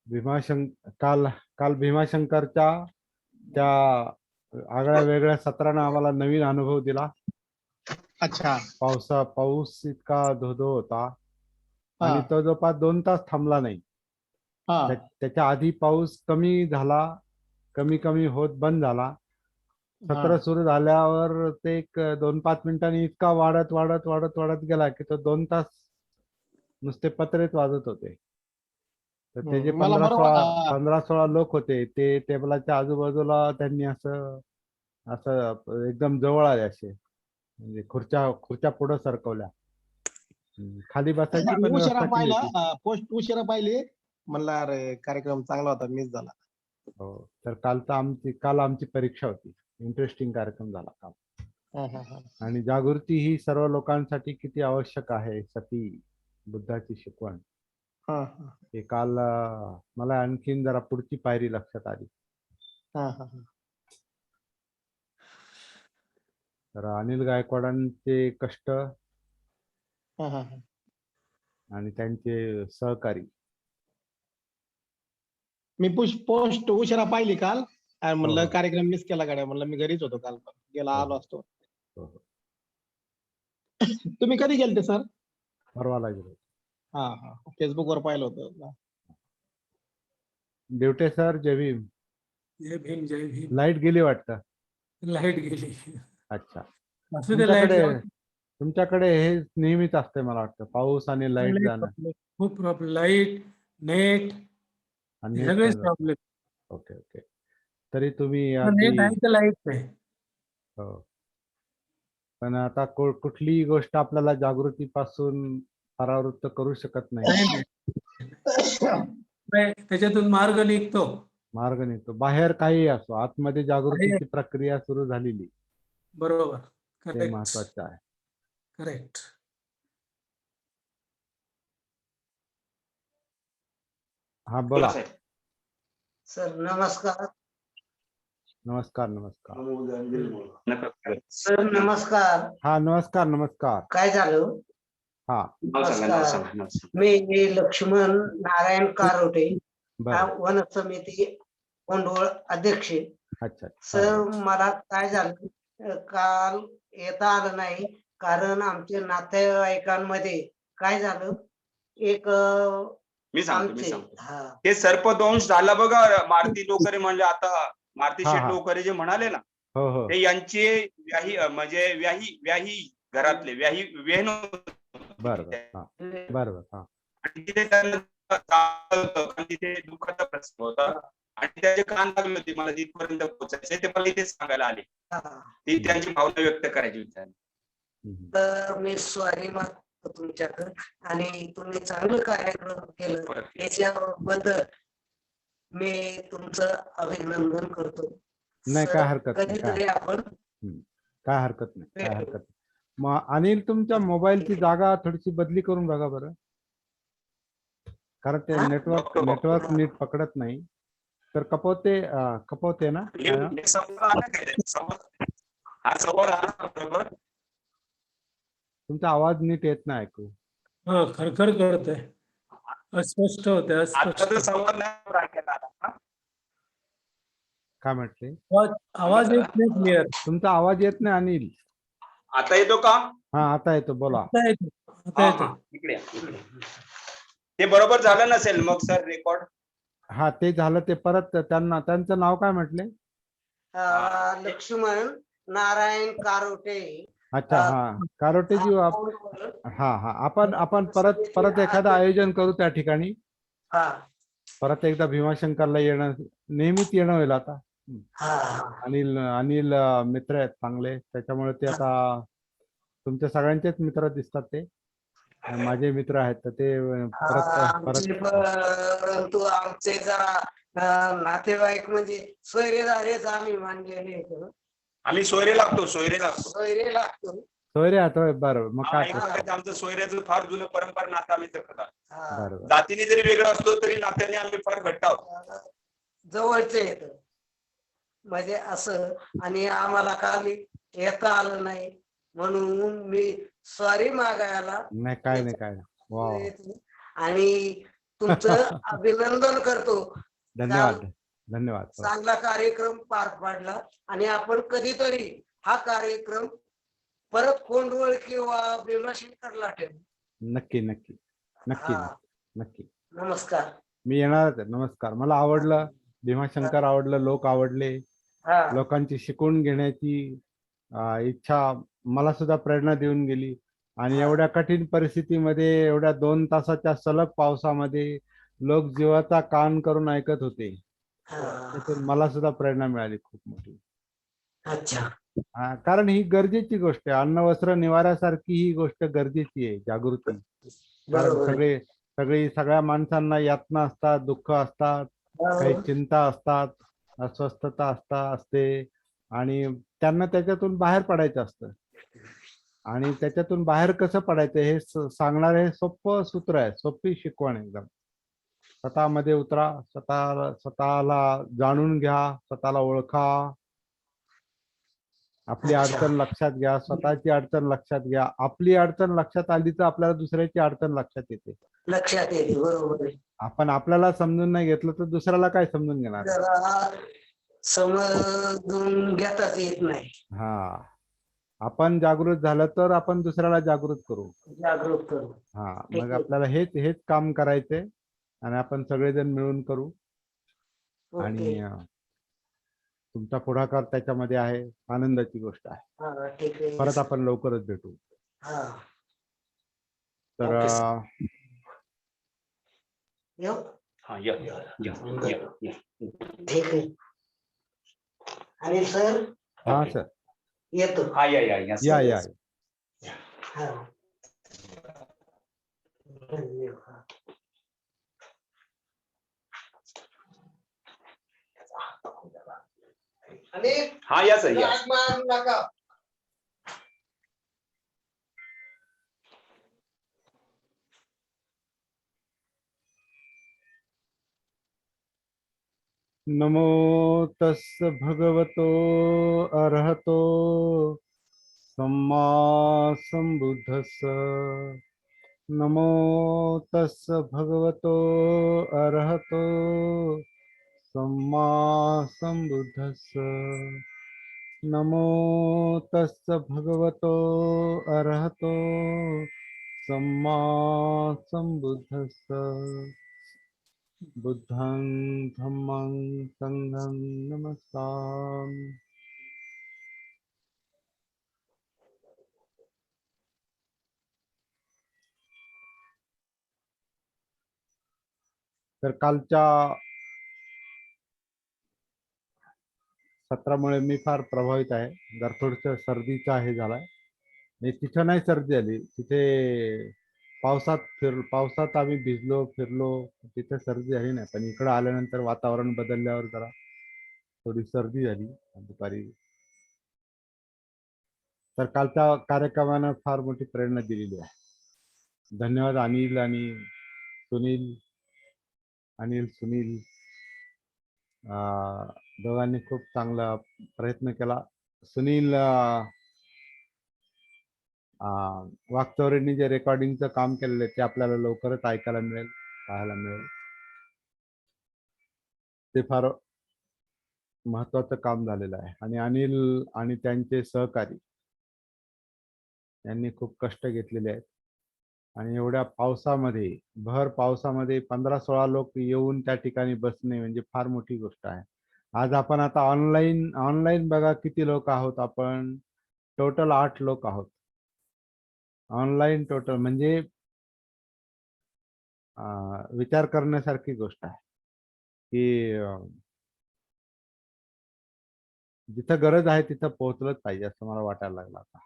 काल काल भीमाशंकरच्या त्या आगळ्या वेगळ्या सत्रानं आम्हाला नवीन अनुभव दिला. अच्छा. पाऊस इतका धो होता आणि हा तो जवळपास 2 तास थांबला नाही. हा त्याच्या आधी पाऊस कमी झाला, कमी कमी होत बंद झाला. हा सत्र सुरू झाल्यावर ते एक 2-5 मिनिटांनी इतका वाढत वाढत वाढत वाढत गेला की तो 2 तास नुसते पत्रेच वाजत होते. तर ते जे मला पंधरा बरोबर. सोळा 15-16 लोक होते ते टेबलाच्या आजूबाजूला त्यांनी असं असं एकदम जवळ आले, असे म्हणजे खुर्च्या खुर्च्या पुढे सरकवल्या. खाली बसायची मी पण उशिरा व्यवस्था केली पाहिला, होती. पोस्ट उशिरा पाहिली. म्हणला अरे कार्यक्रम चांगला होता, मिस झाला. हो, तर काल आमची परीक्षा होती. इंटरेस्टिंग कार्यक्रम झाला काल. हा हा हा आणि जागृती ही सर्व लोकांसाठी किती आवश्यक आहे, सती बुद्धाची शिकवण, हा हा हे काल मला आणखीन जरा पुढची पायरी लक्षात आली. हा हा हा. तर अनिल गायकवाडांचे कष्ट हा हा हा. आणि त्यांचे सहकारी. मी पोस्ट उशिरा पाहिली काल. हो म्हणलं हो कार्यक्रम मिस केला गाड्या, म्हणलं मी घरीच होतो काल, पण गेला हो आलो असतो. हो हो. तुम्ही कधी गेलते सर? परवाला गेलो. हा हा, फेसबुक वर पाहिलं होतं. देवटे सर, जय भीम. जय भीम जय भीम. लाईट गेली वाटतं. लाईट गेली. अच्छा, असू दे, लाईट तुमच्याकडे हे नेहमीच असते मला वाटतं, पाऊस आणि लाईट जाणं. खूप प्रॉब्लेम, लाईट, नेट, आणि नेट सगळेच पण. प्रॉब्लेम. Okay okay. तरी तुम्ही नेट अगदी. आहे तर लाईट नाही. हो, पण आता कुठलीही गोष्ट आपल्याला जागृतीपासून परावृत्त करू शकत नाही. त्याच्यातून मार्ग निघतो. मार्ग निघतो, बाहेर काही असो, आतमध्ये जागृतीची प्रक्रिया सुरू झालेली. बरोबर, ते करेक्ट महत्वाचं आहे. करेक्ट. हा बोला. सर नमस्कार. नमस्कार नमस्कार. सर नमस्कार. हा नमस्कार नमस्कार. काय झालं? हा नमस्कार. मी लक्ष्मण नारायण कारोटे, बरं. वन समिती कोंडवळ अध्यक्ष. अच्छा. सर मला काय झालं, काल येता आलं नाही कारण आमच्या नातेवाईकांमध्ये काय झालं, एक मी सांगतो. ते सर्पदंश झाला बघा, मारुती लोकरे म्हणजे आता मारुती शेठ लोकरे जे म्हणाले ना, हो हो, ते यांचे व्याही म्हणजे व्याही घरातले व्याही वेण. बरोबर बरोबर. हा, आणि तिथे तिथे दुःखाचा प्रसंग होता आणि त्याचे कान लागले होते मला तिथपर्यंत पोहोचायचे, ते मला इथे सांगायला आले. ती त्यांची भावना व्यक्त करायची होती. तर मी स्वारी मागतो तुमच्याकडे, आणि तुम्ही चांगलं कार्यक्रम केलं याच्याबद्दल मी तुमचं अभिनंदन करतो. नाही काय हरकत नाही, कधीतरी आपण काय हरकत नाही, काय हरकत नाही. मग अनिल, तुमच्या मोबाईलची जागा थोडीशी बदली करून बघा बरं, कारण ते नेटवर्क नीट पकडत नाही. तर कपवते ना. तुमचा आवाज नीट येत नाही ऐकू. खरखर करत आहे, अस्पष्ट होते, अस्पष्ट. काय म्हटले? आवाज येत नाही क्लिअर. तुमचा आवाज येत नाही अनिल. आता येतो का? हा आता येतो, बोला. आता येतो. इकडे ते बरोबर झालं नसेल मग सर रेकॉर्ड. हा ते झालं, ते परत त्यांचं नाव काय म्हटले? लक्ष्मण नारायण कारोटे. अच्छा, हा कारोटेजी. हा हा, आपण परत एखादं आयोजन करू त्या ठिकाणी. परत एकदा भीमाशंकरला येणं, नेहमीच येणं होईल आता. अनिल मित्र आहेत चांगले, त्याच्यामुळे ते आता तुमच्या सगळ्यांचेच मित्र दिसतात. ते माझे मित्र आहेत, तर ते परंतु आमचे जरा नातेवाईक म्हणजे सोयरेदारेच आम्ही मानलेले. आम्ही सोयरे लागतो. सोयरे आहोत. बरोबर. मग काय आमचं सोयऱ्याचं फार जुनं परंपरा नातं आम्ही जपत आहोत. बरोबर. जातीने जरी वेगळं असलो तरी नात्याने आम्ही फार घट्ट आहोत, जवळचे येत म्हणजे असं. आणि आम्हाला काल येता आलं नाही म्हणून मी सॉरी मागायला. नाही काय नाही. वा. आणि तुमचं अभिनंदन करतो. धन्यवाद धन्यवाद. हो. चांगला कार्यक्रम पार पाडला आणि आपण कधीतरी हा कार्यक्रम परत कोंडवळ किंवा भीमाशंकरला ठेवू. नक्की नक्की नक्की हा. नक्की. नमस्कार. मी येणारच आहे. नमस्कार. मला आवडलं, भीमाशंकर आवडलं, लोक आवडले. हा लोकांची शिकून घेण्याची इच्छा मला सुद्धा प्रेरणा देऊन गेली. आणि हा. एवढ्या कठीण परिस्थितीमध्ये एवढ्या 2 तासाच्या सलग पावसामध्ये लोक जीवाचा कान करून ऐकत होते. हा. त्यातून मला सुद्धा प्रेरणा मिळाली खूप मोठी. अच्छा. कारण ही गरजेची गोष्ट आहे. अन्न वस्त्र निवाऱ्यासारखी ही गोष्ट गरजेची आहे, जागृती. कारण बरोबर आहे. सगळ्या माणसांना यातना असतात, दुःख असतात, काही बरोबर. चिंता असतात, अस्वस्थता असते आणि त्यांना त्याच्यातून बाहेर पडायचं असतं. आणि त्याच्यातून बाहेर कसं पडायचं हे सांगणारे हे सोपं सूत्र आहे, सोपी शिकवण एकदम. स्वतःमध्ये उतरा, स्वतःला जाणून घ्या, स्वतःला ओळखा, आपली अच्छा. अडचण लक्षात घ्या, स्वतःची अडचण लक्षात घ्या. आपली अडचण लक्षात आली तर आपल्याला दुसऱ्याची अडचण लक्षात येते. लक्षात येते. बरोबर आहे. आपण आपल्याला समजून नाही घेतलं तर दुसऱ्याला काय समजून घेणार. जरा समजून घेताच येत नाही. हा, आपण जागृत झालं तर आपण दुसऱ्याला जागृत करू. जागरूक करू. हा, ठीक मग आहे. आपल्याला हेच काम करायचंय आणि आपण सगळेजण मिळून करू. आणि ओके. तुमचा पुढाकार त्याच्यामध्ये आहे, आनंदाची गोष्ट आहे. हा ठीक आहे. परत आपण लवकरच भेटू. हा. तर ओके, येऊ? हा या या या या या. ठीक आहे. अनिल सर हा सर, येतो. हा या या या या या. हा. धन्यवाद. अनिल हा या सर या. हाक मारू नका. नमो तस् भगवतो अरहतो सम्मा संबुद्धस्स. नमो तस् भगवतो अरहतो सम्मा संबुद्धस्स. नमो तस् भगवतो अरहतो सम्मा संबुद्धस्स. बुद्धं धम्मं संघं नमस्कारम्. तर कालच्या सत्रामुळे मी फार प्रभावित आहे. जर थोडस सर्दीचा हे झालाय. तिथं नाही सर्दी झाली, तिथे पावसात आम्ही भिजलो फिरलो, तिथे सर्दी झाली नाही. पण इकडे आल्यानंतर वातावरण बदलल्यावर जरा थोडी सर्दी झाली दुपारी. तर कालच्या कार्यक्रमानं फार मोठी प्रेरणा दिलेली आहे. धन्यवाद अनिल आणि सुनील. सुनील दोघांनी खूप चांगला प्रयत्न केला. सुनील वाकचौरेंनी जे रेकॉर्डिंगचं काम केलेलं आहे ते आपल्याला लवकरच ऐकायला मिळेल, पाहायला मिळेल. ते फार महत्वाचं काम झालेलं आहे. आणि अनिल आणि त्यांचे सहकारी यांनी खूप कष्ट घेतलेले आहेत. आणि एवढ्या पावसामध्ये, भर पावसामध्ये 15-16 लोक येऊन त्या ठिकाणी बसणे म्हणजे फार मोठी गोष्ट आहे. आज आपण आता ऑनलाईन बघा किती लोक आहोत आपण. टोटल 8 लोक आहोत ऑनलाईन. टोटल म्हणजे विचार करण्यासारखी गोष्ट आहे की जिथं गरज आहे तिथं पोहोचलंच पाहिजे असं मला वाटायला लागलं आता.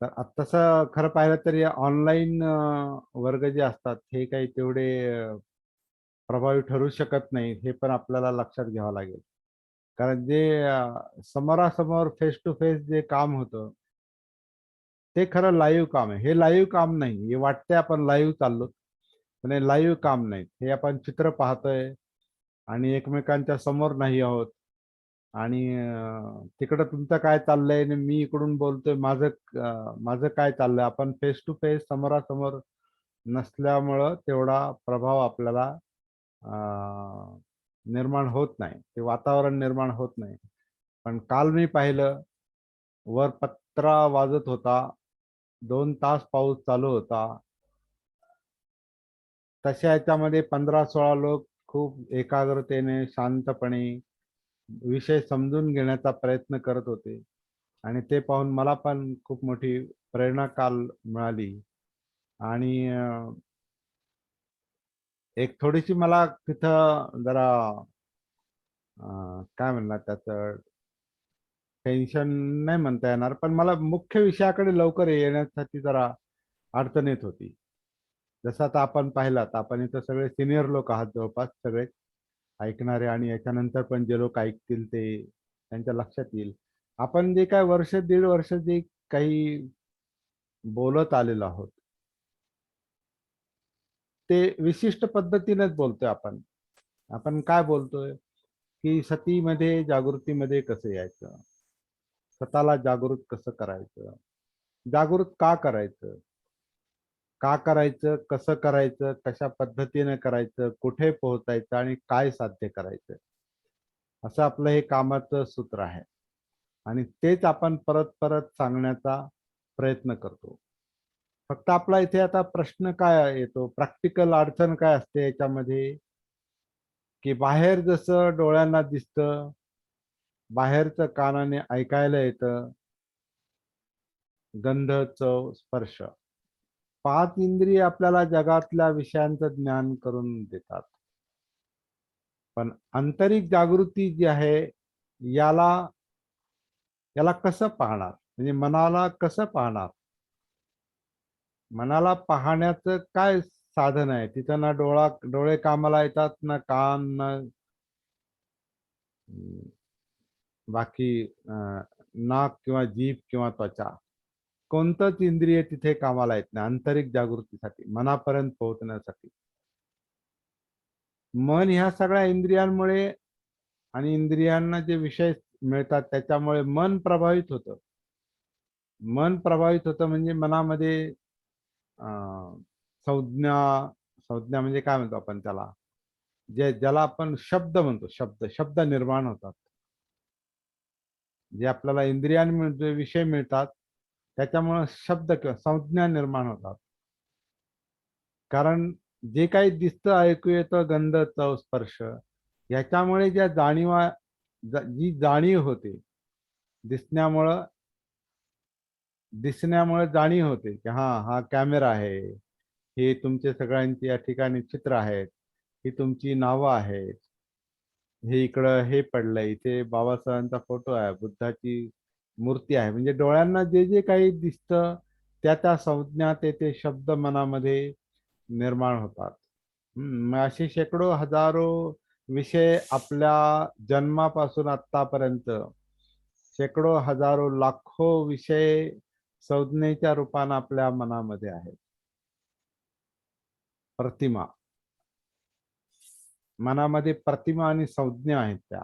तर तसं खरं पाहिलं तरी ऑनलाईन वर्ग जे असतात हे काही तेवढे प्रभावी ठरू शकत नाही, हे पण आपल्याला लक्षात घ्यावं लागेल. कारण जे समोरासमोर फेस टू फेस जे काम होतं ते खरं लाईव्ह काम आहे. हे लाईव्ह काम नाही. हे वाटतंय आपण लाईव्ह चाललो, पण हे लाईव्ह काम नाही. हे आपण चित्र पाहतोय आणि एकमेकांच्या समोर नाही आहोत. आणि तिकडं तुमचं काय चाललंय आणि मी इकडून बोलतोय माझं काय चाललंय. आपण फेस टू फेस समोरासमोर नसल्यामुळं तेवढा प्रभाव आपल्याला निर्माण होत नाही, ते वातावरण निर्माण होत नाही. पण काल मी पाहिलं, वर पत्रा वाजत होता, 2 तास पाऊस चालू होता. तशा याच्यामध्ये 15-16 लोक खूप एकाग्रतेने शांतपणे विषय समजून घेण्याचा प्रयत्न करत होते आणि ते पाहून मला पण खूप मोठी प्रेरणा काल मिळाली. आणि एक थोडीशी मला तिथं जरा काय म्हणणार त्याचं टेन्शन नाही म्हणता येणार, पण मला मुख्य विषयाकडे लवकर येण्यासाठी जरा अडचण येत होती. जसं आता आपण पाहिलात, आपण इथं सगळे सिनियर लोक आहात जवळपास सगळे ऐकणारे, आणि याच्यानंतर पण जे लोक ऐकतील ते त्यांच्या लक्षात येईल. आपण जे काय वर्ष 1.5 वर्ष जे काही बोलत आलेलो आहोत ते विशिष्ट पद्धतीनेच बोलतोय आपण. आपण काय बोलतोय की सतीमध्ये जागृतीमध्ये कसं यायचं, स्वतःला जागृत कसं करायचं, जागृत का करायचं, का करायचं, कसं करायचं, कशा पद्धतीने करायचं, कुठे पोहोचायचं आणि काय साध्य करायचं, असं आपलं हे कामाचं सूत्र आहे. आणि तेच आपण परत परत सांगण्याचा प्रयत्न करतो. फक्त आपला इथे आता प्रश्न काय येतो, प्रॅक्टिकल अडचण काय असते याच्यामध्ये, की बाहेर जसं डोळ्यांना दिसतं, बाहेरचं कानाने ऐकायला येतं, गंध, चव, स्पर्श, 5 इंद्रिय आपल्याला जगातल्या विषयांचं ज्ञान करून देतात. पण आंतरिक जागृती जी आहे याला याला कसं पाहणार, म्हणजे मनाला कसं पाहणार, मनाला पाहण्याचं काय साधन आहे? तिथं ना डोळे कामाला येतात, ना कान, ना बाकी नाक किंवा जीभ किंवा त्वचा, कोणतंच इंद्रिय तिथे कामाला येत नाही आंतरिक जागृतीसाठी, मनापर्यंत पोहोचण्यासाठी. मन ह्या सगळ्या इंद्रियांमुळे आणि इंद्रियांना जे विषय मिळतात त्याच्यामुळे मन प्रभावित होतं. मन प्रभावित होतं म्हणजे मनामध्ये संज्ञा, संज्ञा म्हणजे काय म्हणतो आपण त्याला, ज्याला आपण शब्द म्हणतो, शब्द निर्माण होतात. जे आपल्याला इंद्रियांमध्ये विषय मिळतात त्याच्यामुळे शब्द किंवा संज्ञा निर्माण होतात. कारण जे काही दिसतं, ऐकू येतं, गंध, चव, स्पर्श, याच्यामुळे ज्या जाणीवा, जी जाणीव होते, दिसण्यामुळे जाणीव होते की हा कॅमेरा आहे, हे तुमचे सगळ्यांची या ठिकाणी चित्र आहेत, ही तुमची नावं आहेत, हे इकडं हे पडलंय, इथे बाबासाहेबांचा फोटो आहे, बुद्धाची मूर्ती आहे. म्हणजे डोळ्यांना जे जे काही दिसतं त्या संज्ञा, ते शब्द मनामध्ये निर्माण होतात. मग असे शेकडो हजारो विषय आपल्या जन्मापासून आतापर्यंत, शेकडो हजारो लाखो विषय संज्ञेच्या रूपाने आपल्या मनामध्ये आहेत. प्रतिमा, मनामध्ये प्रतिमा आणि संज्ञा आहेत त्या.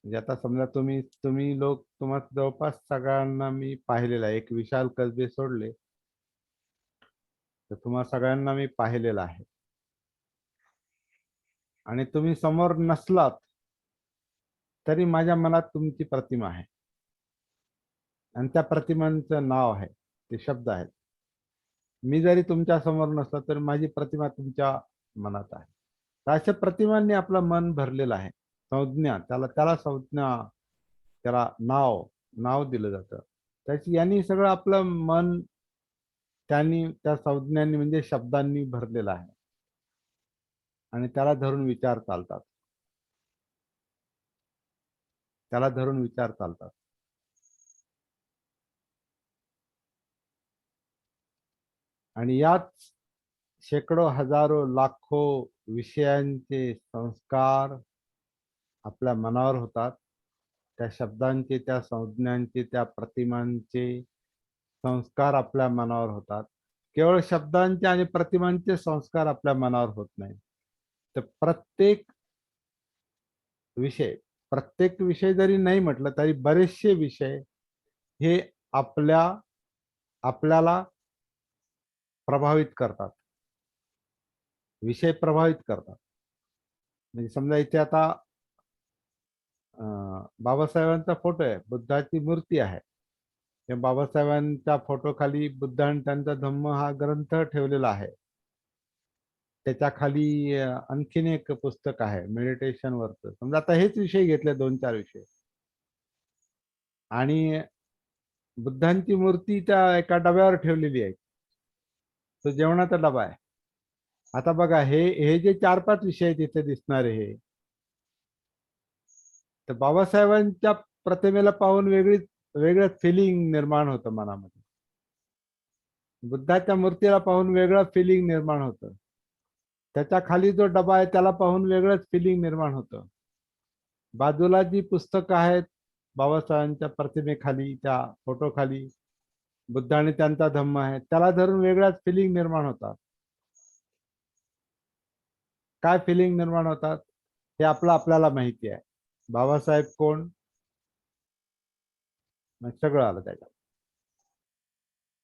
म्हणजे आता समजा तुम्ही लोक, तुम्हाला जवळपास सगळ्यांना मी पाहिलेला आहे, एक विशाल कसबे सोडले तर तुम्हा सगळ्यांना मी पाहिलेला आहे. आणि तुम्ही समोर नसलात तरी माझ्या मनात तुमची प्रतिमा आहे, आणि त्या प्रतिमांचं नाव आहे, ते शब्द आहेत. मी जरी तुमच्या समोर नसलो तर माझी प्रतिमा तुमच्या मनात आहे. तर अशा प्रतिमांनी आपलं मन भरलेलं आहे. संज्ञा, त्याला संज्ञा, त्याला नाव दिलं जातं. त्याची यांनी सगळं आपलं मन त्या संज्ञांनी म्हणजे शब्दांनी भरलेलं आहे, आणि त्याला धरून विचार चालतात, त्याला धरून विचार चालतात. आणि याच शेकडो हजारो लाखो विषयांचे संस्कार आपल्या मनावर होतात. त्या शब्दांचे, त्या संज्ञांचे, त्या प्रतिमांचे संस्कार आपल्या मनावर होतात. केवळ शब्दांचे आणि प्रतिमांचे संस्कार आपल्या मनावर होत नाही, तर प्रत्येक विषय जरी नाही म्हटलं तरी बरेचसे विषय हे आपल्या आपल्याला प्रभावित करतात, विषय प्रभावित करतात. म्हणजे समजा इथे आता बाबासाहेबांचा फोटो आहे, बुद्धाची मूर्ती आहे. त्या बाबासाहेबांच्या फोटो खाली बुद्ध आणि त्यांचा धम्म हा ग्रंथ ठेवलेला आहे. त्याच्या खाली आणखीन एक पुस्तक आहे मेडिटेशन वरचं. समजा आता हेच विषय घेतले, 2-4 विषय, आणि बुद्धांची मूर्ती त्या एका डब्यावर ठेवलेली आहे. तो जेवणाचा डबा आहे. आता बघा, हे जे 4-5 विषय तिथे दिसणारे, हे तर बाबासाहेबांच्या प्रतिमेला पाहून वेगळं फिलिंग निर्माण होतं मनामध्ये. बुद्धाच्या मूर्तीला पाहून वेगळं फिलिंग निर्माण होतं. त्याच्या खाली जो डबा आहे त्याला पाहून वेगळंच फिलिंग निर्माण होतं. बाजूला जी पुस्तकं आहेत बाबासाहेबांच्या प्रतिमेखाली, त्या फोटो खाली बुद्ध आणि त्यांचा धम्म आहे, त्याला धरून वेगळ्याच फिलिंग निर्माण होतात. काय फिलिंग निर्माण होतात हे आपल्याला माहिती आहे. बाबासाहेब कोण, मग सगळं आलं त्याच्यात.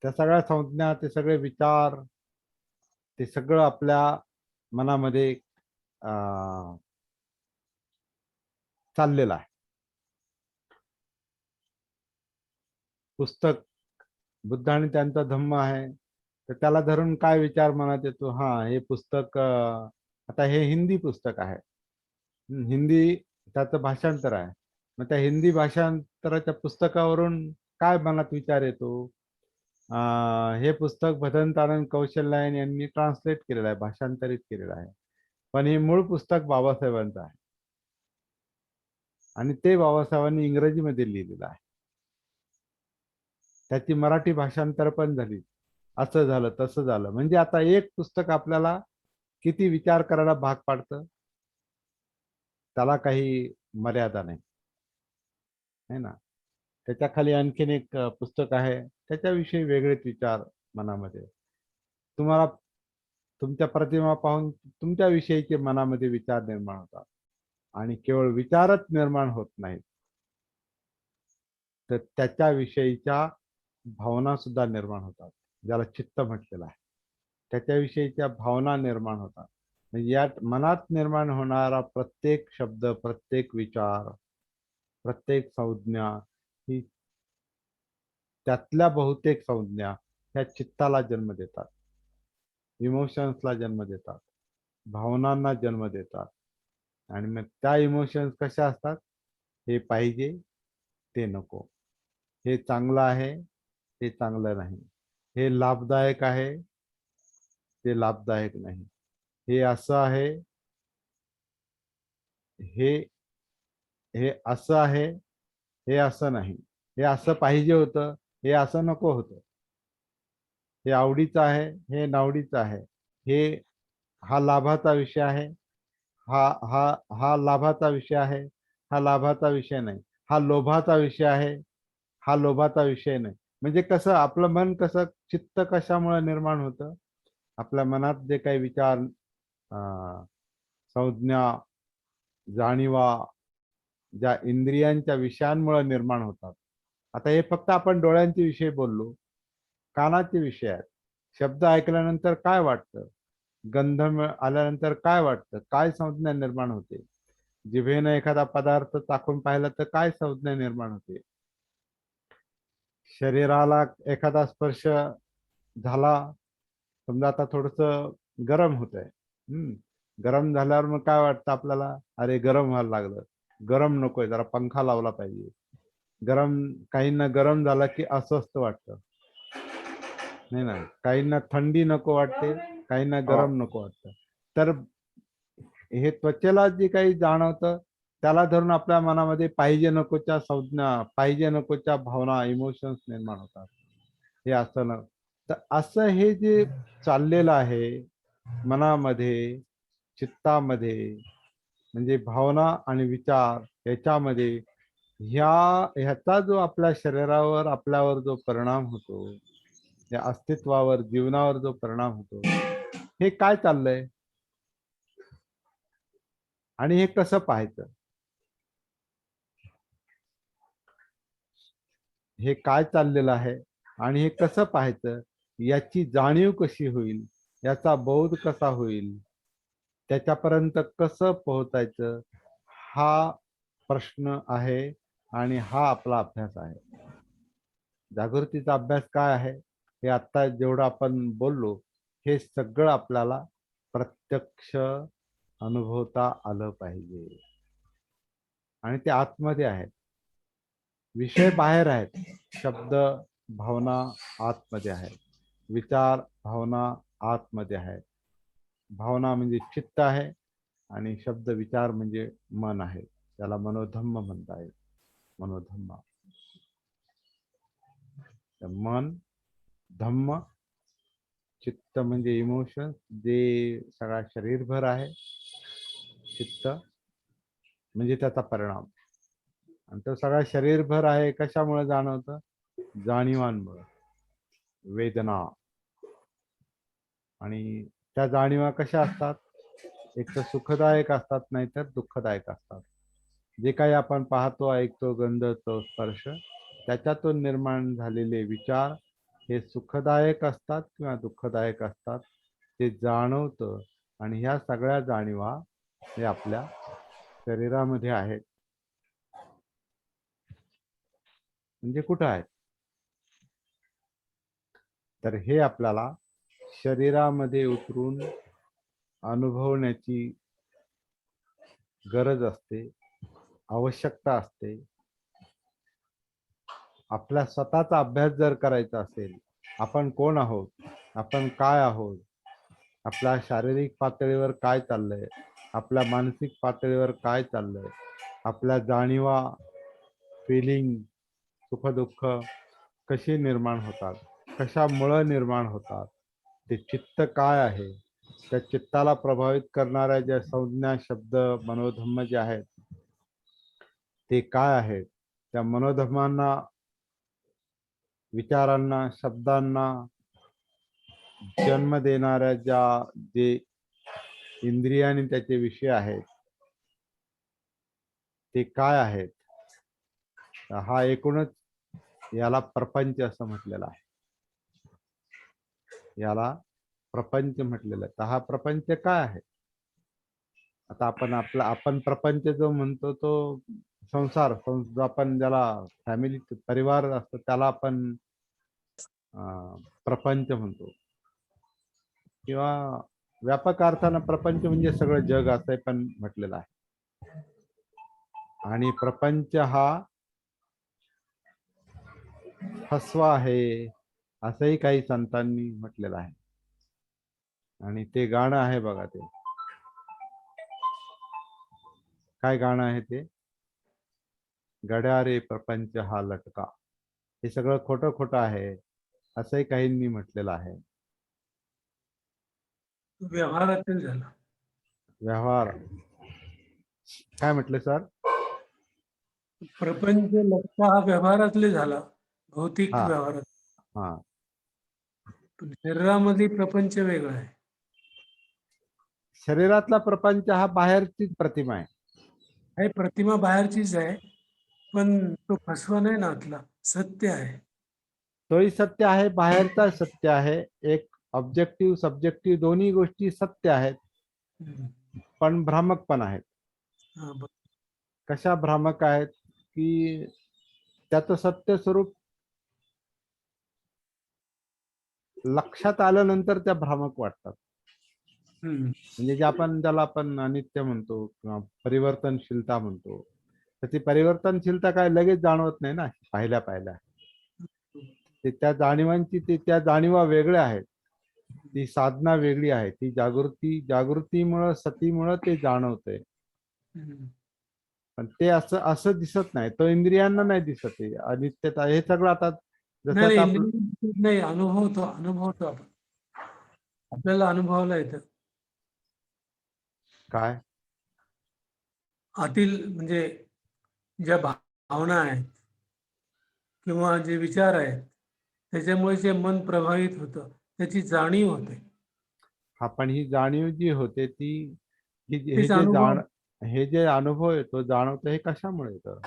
त्या सगळ्या संज्ञा, ते सगळे विचार, ते सगळं आपल्या मनामध्ये चाललेलं आहे. पुस्तक बुद्ध आणि त्यांचा धम्म आहे, तर त्याला धरून काय विचार मनात येतो, हा हे पुस्तक, आता हे हिंदी पुस्तक आहे, हिंदी त्याचं भाषांतर आहे. मग त्या हिंदी भाषांतराच्या पुस्तकावरून काय मनात विचार येतो, हे पुस्तक भदंतानंद कौशल्यायन यांनी ट्रान्सलेट केलेलं आहे, भाषांतरित केलेलं आहे, पण हे मूळ पुस्तक बाबासाहेबांचं आहे आणि ते बाबासाहेबांनी इंग्रजीमध्ये लिहिलेलं आहे. त्याची मराठी भाषांतर पण झाली. असं झालं तसं झालं, म्हणजे आता एक पुस्तक आपल्याला किती विचार करायला भाग पाडतं, त्याला काही मर्यादा नाही, है ना. त्याच्या खाली आणखीन एक पुस्तक आहे, त्याच्याविषयी वेगळेच विचार मनामध्ये. तुम्हाला तुमच्या प्रतिमा पाहून तुमच्या विषयीचे मनामध्ये विचार निर्माण होतात, आणि केवळ विचारच निर्माण होत नाहीत, तर त्याच्याविषयीच्या भावना सुद्धा निर्माण होतात, ज्याला चित्त म्हटलेलं आहे. त्याच्याविषयीच्या भावना निर्माण होतात. म्हणजे या मनात निर्माण होणारा प्रत्येक शब्द, प्रत्येक विचार, प्रत्येक संज्ञा, ही त्यातल्या बहुतेक संज्ञा ह्या चित्ताला जन्म देतात, इमोशन्सला जन्म देतात, भावनांना जन्म देतात. आणि मग त्या इमोशन्स कशा असतात, हे पाहिजे ते नको, हे चांगलं आहे ते चांगलं नाही, हे लाभदायक आहे ते लाभदायक नाही, हे असं आहे, हे हे असं आहे, हे असं नाही, हे असं पाहिजे होतं, हे असं नको होतं, हे आवडीचं आहे, हे नावडीचं आहे, हे हा लाभाचा विषय आहे, हा हा हा लाभाचा विषय आहे, हा लाभाचा विषय नाही, हा लोभाचा विषय आहे, हा लोभाचा विषय नाही. म्हणजे कसं आपलं मन, कसं चित्त कशामुळे निर्माण होतं, आपल्या मनात जे काही विचार, संज्ञा, जाणीवा, ज्या इंद्रियांच्या विषयांमुळे निर्माण होतात. आता हे फक्त आपण डोळ्यांचे विषय बोललो, कानाचे विषय आहेत. शब्द ऐकल्यानंतर काय वाटतं, गंध आल्यानंतर काय वाटतं, काय संज्ञा निर्माण होते, जिभेनं एखादा पदार्थ चाखून पाहिला तर काय संज्ञा निर्माण होते, शरीराला एखादा स्पर्श झाला, समजा आता थोडस गरम होत आहे, गरम झाल्यावर मग काय वाटतं आपल्याला, अरे गरम व्हायला लागलं, गरम नकोय, जरा पंखा लावला पाहिजे. काहींना गरम झाला की अस्वस्थ वाटतं, नाही ना, काहींना थंडी नको वाटते, काहींना गरम नको वाटतं. तर हे त्वचेला जे काही जाणवतं त्याला धरून आपल्या मनामध्ये पाहिजे नकोच्या संज्ञा, पाहिजे नकोच्या भावना, इमोशन्स निर्माण होतात. हे असं न, तर असं हे जे चाललेलं आहे मनामध्ये, चित्तामध्ये, म्हणजे भावना आणि विचार याच्यामध्ये, ह्याचा जो आपल्या शरीरावर, आपल्यावर जो परिणाम होतो, या अस्तित्वावर, जीवनावर जो परिणाम होतो, हे काय चाललंय आणि हे कसं पाहायचं, हे काय चाललेलं आहे आणि हे कसं पाहायचं, याची जाणीव कशी होईल, याचा बोध कसा होईल, त्याच्यापर्यंत कसं पोहोचायचं, हा प्रश्न आहे आणि हा आपला अभ्यास आहे. जागृतीचा अभ्यास काय आहे, हे आता जेवढं आपण बोललो, हे सगळं आपल्याला प्रत्यक्ष अनुभवता आलं पाहिजे. आणि ते आतमध्ये आहेत. विषय बाहेर आहेत, शब्द भावना आतमध्ये आहेत, विचार भावना आतमध्ये आहेत. भावना म्हणजे चित्त आहे आणि शब्द विचार म्हणजे मन आहे. त्याला मनोधम्म म्हणता येईल. मनोधम्म, मन, धम्म, चित्त म्हणजे इमोशन, जे सगळा शरीरभर आहे. चित्त म्हणजे त्याचा परिणाम, आणि तो सगळा शरीरभर आहे. कशामुळे जाणवतं? जाणीवांमुळे, वेदना. आणि त्या जाणीवा कशा असतात? एक तर सुखदायक असतात, नाहीतर दुःखदायक असतात. जे काही आपण पाहतो, ऐकतो, गंधतो, स्पर्श, त्याच्यातून निर्माण झालेले विचार हे सुखदायक असतात किंवा दुःखदायक असतात, ते जाणवतं. आणि ह्या सगळ्या जाणीवा हे आपल्या शरीरामध्ये आहेत. म्हणजे कुठं आहेत? तर हे आपल्याला शरीरामध्ये उतरून अनुभवण्याची गरज असते, आवश्यकता असते. आपला स्वतःचा अभ्यास जर करायचा असेल, आपण कोण आहोत, आपण काय आहोत, आपल्या शारीरिक पातळीवर काय चाललंय, आपल्या मानसिक पातळीवर काय चाललंय, आपल्या जाणीवा, फिलिंग, सुख-दुःख कशी निर्माण होतात, कशामुळे निर्माण होतात, ते चित्त काय आहे, त्या चित्ताला प्रभावित करणाऱ्या ज्या संज्ञा, शब्द, मनोधम्म जे आहेत, ते काय आहेत, त्या मनोधम्मांना, विचारांना, शब्दांना जन्म देणाऱ्या जे इंद्रियाने त्याचे विषय आहेत, ते काय आहेत. हा एकूणच याला प्रपंच असं म्हटलेलं आहे. याला प्रपंच म्हटलेलं आहे. तर हा प्रपंच काय आहे? आता आपण प्रपंच जो म्हणतो तो संसार, जो आपण ज्याला फॅमिली, परिवार असतो, त्याला आपण प्रपंच म्हणतो. किंवा व्यापक अर्थानं प्रपंच म्हणजे सगळं जग असं पण म्हटलेलं आहे. आणि प्रपंच हा फसवा आहे असंही काही संतांनी म्हटलेलं आहे. आणि ते गाणं आहे बघा, ते काय गाणं आहे ते? गड्या रे प्रपंच हा लटका. हे सगळं खोटं खोटं आहे असंही काहींनी म्हटलेलं आहे. व्यवहारातील झाला. व्यवहार काय म्हटले सर? प्रपंच लक्ष हा व्यवहारातले झाला, भौतिक हा व्यवहारात. हा पण शरीरामध्ये प्रपंच वेगळा आहे. शरीरातला प्रपंच हा बाहेरचीच प्रतिमा आहे. हे प्रतिमा बाहेरचीच आहे, पण तो फसवा नाही ना, आतला सत्य आहे. तोही सत्य आहे, बाहेरचा सत्य आहे. एक ऑब्जेक्टिव्ह सब्जेक्टिव्ह दोन्ही गोष्टी सत्य आहेत, हम्म. पण भ्रामक पण आहेत. हा, कशा भ्रामक आहेत? की त्याचं सत्य स्वरूप लक्षात आल्यानंतर त्या भ्रामक वाटतात. म्हणजे जे ज्याला आपण अनित्य म्हणतो किंवा परिवर्तनशीलता म्हणतो, तर ती परिवर्तनशीलता काय लगेच जाणवत नाही ना पाहिल्या. ते त्या जाणीवांची, त्या जाणीवा वेगळ्या आहेत. ती साधना वेगळी आहे. ती जागृतीमुळं, सतीमुळं ते जाणवतंय. पण ते असं दिसत नाही. तो इंद्रियांना नाही दिसत. अनित्यता हे सगळं आता जसं आता नाही, अनुभवतो आपण, आपल्याला अनुभवायला येतं. काय आतील म्हणजे ज्या भावना आहेत किंवा जे विचार आहेत, त्याच्यामुळे जे मन प्रभावित होतं, त्याची जाणीव होते. हा, पण ही जाणीव जी होते ती तेच अनुभव. हे जे अनुभव येतो, जाणवतं, हे कशामुळे येतं?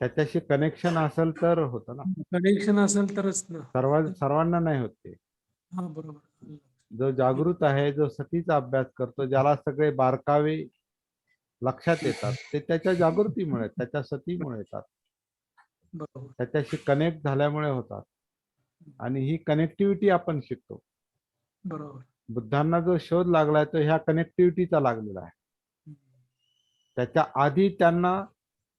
त्याच्याशी कनेक्शन असेल तर होतं ना. कनेक्शन असेल तरच ना. सर्वांना नाही होत ते. हा, बरोबर. जो जागृत आहे, जो सतीचा अभ्यास करतो, ज्याला सगळे बारकावे लक्षात येतात, ते त्याच्या जागृतीमुळे, त्याच्या सतीमुळे येतात, बरोबर. त्याच्याशी कनेक्ट झाल्यामुळे होतात. आणि ही कनेक्टिव्हिटी आपण शिकतो. बरोबर. बुद्धांना जो शोध लागलाय तो ह्या कनेक्टिव्हिटीचा लागलेला आहे. त्याच्या आधी त्यांना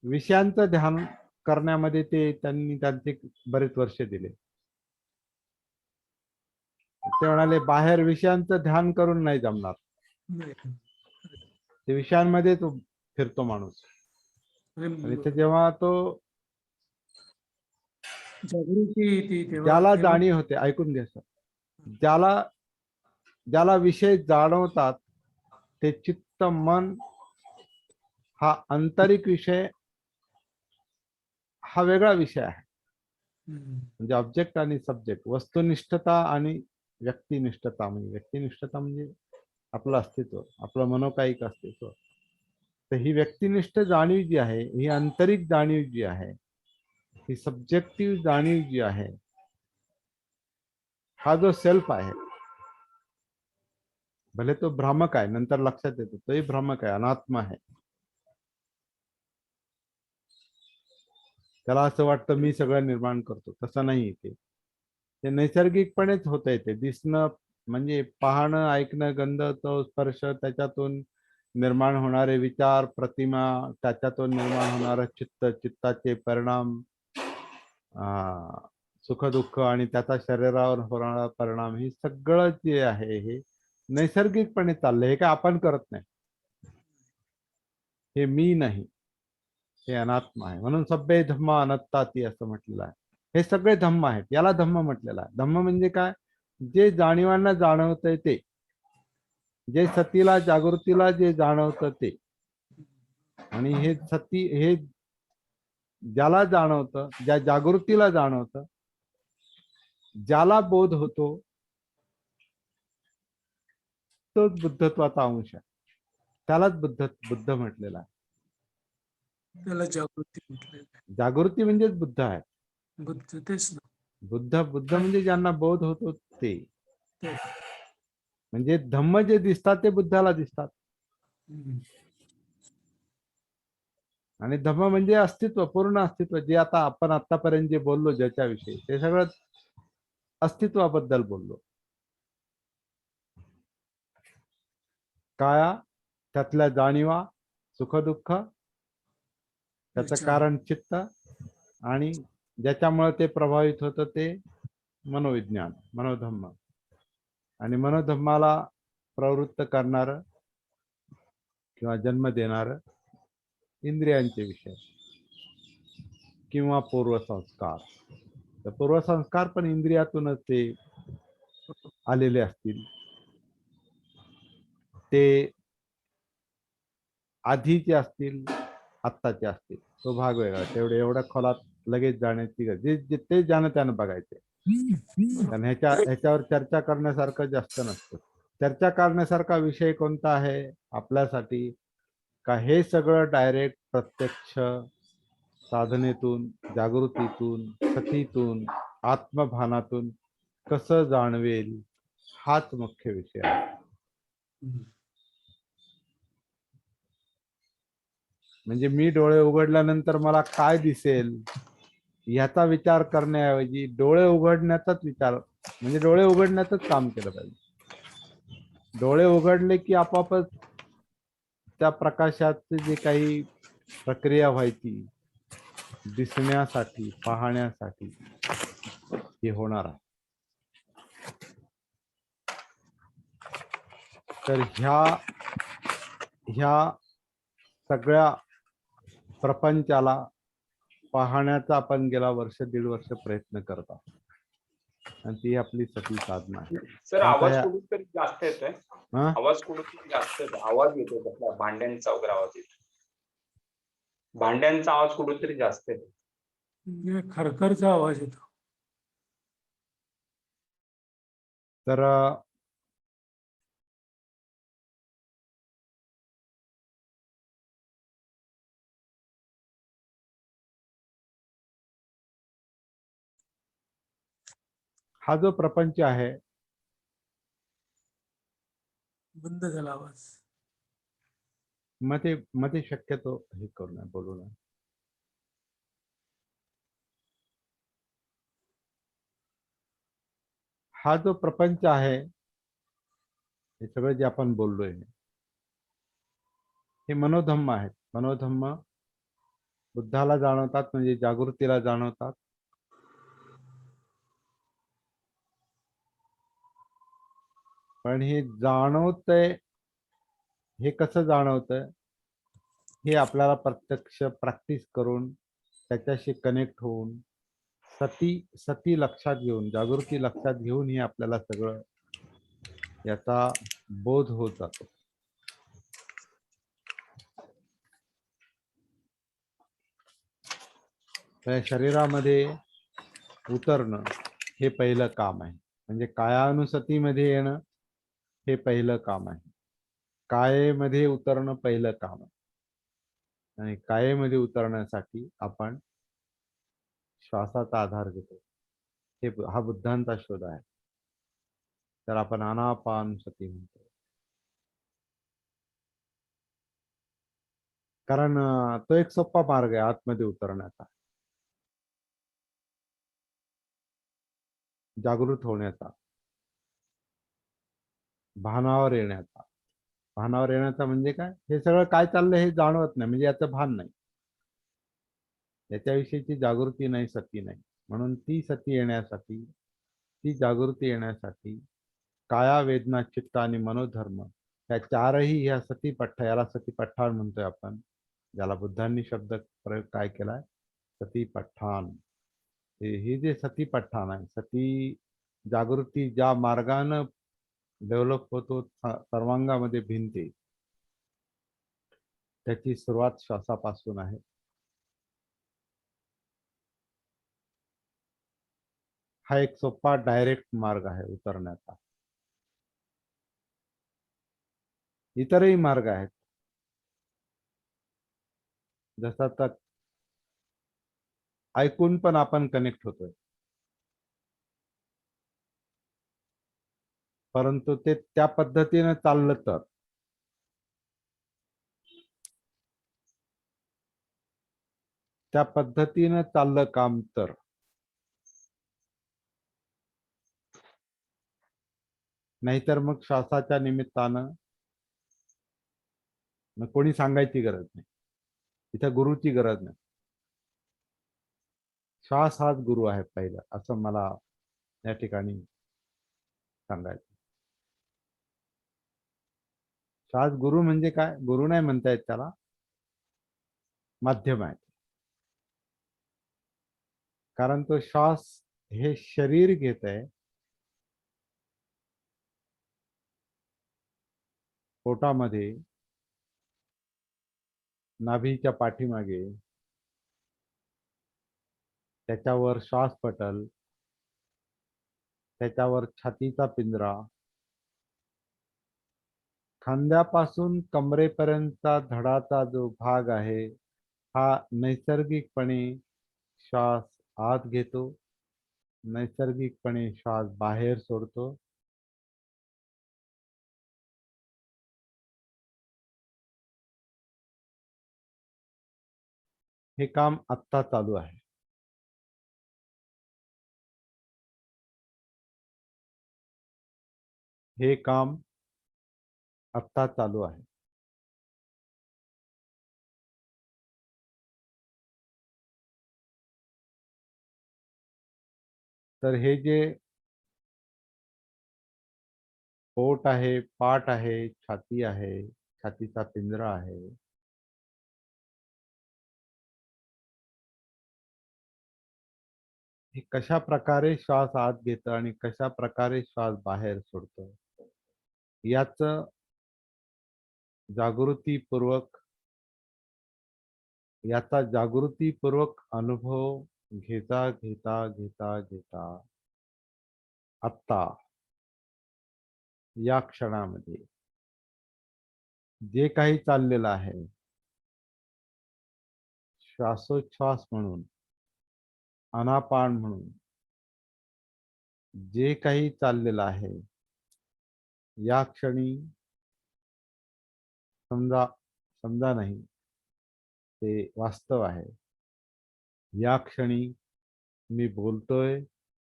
विषयांचं ध्यान करण्यामध्ये त्यांनी त्यांचे बरेच वर्ष दिले. ते म्हणाले बाहेर विषयांचं ध्यान करून नाही जमणार, नाही. ते विषयांमध्ये तो फिरतो माणूस. आणि ते जेव्हा तो जागृती येते ज्याला तेव्हा जाणीव होते, ऐकून घ्या सर, ज्याला विषय जाणवतात ते चित्त मन हा आंतरिक विषय हा वेगळा विषय आहे. म्हणजे ऑब्जेक्ट आणि सब्जेक्ट, वस्तुनिष्ठता आणि व्यक्तिनिष्ठता. म्हणजे आपलं अस्तित्व, आपलं मनोकायिक अस्तित्व. तर ही व्यक्तिनिष्ठ जाणीव जी आहे, ही आंतरिक जाणीव जी आहे, ही सब्जेक्टिव्ह जाणीव जी आहे, हा जो सेल्फ आहे, भले तो भ्रामक आहे, नंतर लक्षात येतो तोही भ्रामक आहे, अनात्मा आहे. त्याला असं वाटतं मी सगळं निर्माण करतो, तसं नाही. ते नैसर्गिकपणेच होत आहे. ते दिसणं म्हणजे पाहणं, ऐकणं, गंध, तो स्पर्श, त्याच्यातून निर्माण होणारे विचार, प्रतिमा, त्याच्यातून निर्माण होणारं चित्त, चित्ताचे परिणाम, सुख दुःख आणि त्याचा शरीरावर होणारा परिणाम, हे सगळं जे आहे हे नैसर्गिकपणे चाललंय. हे काय आपण करत नाही, हे मी नाही, हे अनात्मा आहे. म्हणून सब्बे धम्मा अनात्ताती असं म्हटलेलं आहे. हे सगळे धम्म आहेत, याला धम्म म्हटलेलं आहे. धम्म म्हणजे काय? जे जाणीवांना जाणवतंय ते, जे सतीला जागृतीला जे जाणवतं ते. आणि हे सती, हे ज्याला जाणवतं, ज्या जागृतीला जाणवतं, ज्याला बोध होतो, तोच बुद्धत्वाचा अंश आहे. त्यालाच बुद्ध म्हटलेला आहे. त्याला जागृती म्हटलेलं आहे. जागृती म्हणजेच बुद्ध आहे. बुद्ध, तेच ना. बुद्ध म्हणजे ज्यांना बोध होतो ते. ते. म्हणजे धम्म जे दिसतात ते बुद्धाला दिसतात. आणि धम्म म्हणजे अस्तित्व, पूर्ण अस्तित्व. जे आता आपण आतापर्यंत जे बोललो ज्याच्याविषयी, ते सगळं अस्तित्वाबद्दल बोललो. काया, त्यातल्या जाणीवा, सुख दुःख, त्याचं कारण चित्त, आणि ज्याच्यामुळे ते प्रभावित होतं ते मनोविज्ञान, मनोधम्म. आणि मनोधम्माला प्रवृत्त करणारं किंवा जन्म देणारं इंद्रियांचे विषय किंवा पूर्वसंस्कार. तर पूर्वसंस्कार पण इंद्रियातूनच ते आलेले असतील. ते आधीचे असतील, आत्ताचे असतील, तो भाग वेगळा. एवढ्या खोलात लगेच जाण्याची गरज, ते ज्यानं त्यानं बघायचे. कारण ह्याच्यावर चर्चा करण्यासारखं जास्त नसतं. चर्चा करण्यासारखा विषय कोणता आहे आपल्यासाठी? का हे सगळं डायरेक्ट प्रत्यक्ष साधनेतून, जागृतीतून, सतीतून, आत्मभानातून कसं जाणवेल, हाच मुख्य विषय आहे. म्हणजे मी डोळे उघडल्यानंतर मला काय दिसेल याचा विचार करण्याऐवजी डोळे उघडण्याचाच विचार, म्हणजे डोळे उघडण्याचंच काम केलं पाहिजे. डोळे उघडले की आपोआपच त्या प्रकाशाची जी काही प्रक्रिया व्हायची दिसण्यासाठी, पाहण्यासाठी, हे होणार आहे. तर ह्या सगळ्या प्रपंचाला पाहण्याचा आपण गेला वर्ष, दीड वर्ष प्रयत्न करत आहोत. आणि ती आपली सती साधना आहे. सर, आवाज कुठून जास्त येतोय? आवाज कुठून जास्त येतो? आवाज येतो त्यातला, भांड्यांचा वगैरे आवाज येतो. भांड्यांचा आवाज कुठून तरी जास्त येतो. खरखरचा आवाज येतो. तर हा जो प्रपंच आहे, बंद झाला आवाज. मध्ये शक्यतो हे करू नये, बोलू नये. हा जो प्रपंच आहे, हे सगळं जे आपण बोललोय, हे मनोधम्म आहेत. मनोधम्म बुद्धाला जाणवतात, म्हणजे जागृतीला जाणवतात. पण हे जाणवतंय, हे कसं जाणवतंय, हे आपल्याला प्रत्यक्ष प्रॅक्टिस करून, त्याच्याशी कनेक्ट होऊन, सती लक्षात घेऊन, जागृती लक्षात घेऊन हे आपल्याला सगळं याचा बोध होत जातो. त्या शरीरामध्ये उतरणं हे पहिलं काम आहे. म्हणजे कायानुसतीमध्ये येणं हे पहिलं काम आहे. कायेमध्ये उतरणं पहिलं काम आहे. आणि कायेमध्ये उतरण्यासाठी आपण श्वासाचा आधार घेतो. हा बुद्धांचा शोध आहे. तर आपण आनापानसती म्हणतो. कारण तो एक सोपा मार्ग आहे आतमध्ये उतरण्याचा, जागृत होण्याचा, भानावर येण्याचा. भानावर येण्याचा म्हणजे काय? हे सगळं काय चाललंय हे जाणवत नाही, म्हणजे याचं भान नाही, याच्याविषयीची जागृती नाही, सती नाही. म्हणून ती सती येण्यासाठी, ती जागृती येण्यासाठी काया, वेदना, चित्त आणि मनोधर्म या चारही ह्या सतीपठ्ठा, याला सतीपठ्ठाण म्हणतोय आपण, ज्याला बुद्धांनी शब्द प्रयोग काय केलाय, सतीपठ्ठाण. हे जे सतीपठ्ठाण आहे, सती जागृती ज्या मार्गानं डेव्हलप होतो, सर्वांगामध्ये भिनते, त्याची सुरुवात श्वासापासून आहे. हा एक सोपा डायरेक्ट मार्ग आहे उतरण्याचा. इतरही मार्ग आहेत, जसा तर ऐकून पण आपण कनेक्ट होतोय, परंतु ते त्या पद्धतीने चाललं तर, त्या पद्धतीनं चाललं काम तर, नाहीतर मग श्वासाच्या निमित्तानं मग कोणी सांगायची गरज नाही, इथं गुरुची गरज नाही. श्वास हाच गुरु आहे पहिला, असं मला या ठिकाणी सांगायचं. श्वास गुरु म्हणजे काय? गुरु नाही म्हणता येत त्याला, माध्यम आहे. कारण तो श्वास हे शरीर घेत आहे, पोटामध्ये, नाभीच्या पाठीमागे, त्याच्यावर श्वासपटल, त्याच्यावर छातीचा पिंजरा, खांद्यापासून कमरेपर्यंतचा धडाचा जो भाग आहे, हा नैसर्गिकपणे श्वास आत घेतो, नैसर्गिकपणे श्वास बाहेर सोडतो. हे काम आत्ता चालू आहे. हे काम आत्ता चालू आहे. तर हे जे पोट आहे, पाठ आहे, छाती आहे, छातीचा पिंजरा आहे, हे कशा प्रकारे श्वास आत घेतं आणि कशा प्रकारे श्वास बाहेर सोडतं, याचं जागृतीपूर्वक अनुभव घेता घेता घेता घेता आत्ता या क्षणामध्ये जे काही चाललेलं आहे, श्वासोच्छ्वास म्हणून, आनापान म्हणून, जे काही चाललेलं आहे या क्षणी समजा समजा नाही, ते वास्तव आहे. या क्षणी मी बोलतोय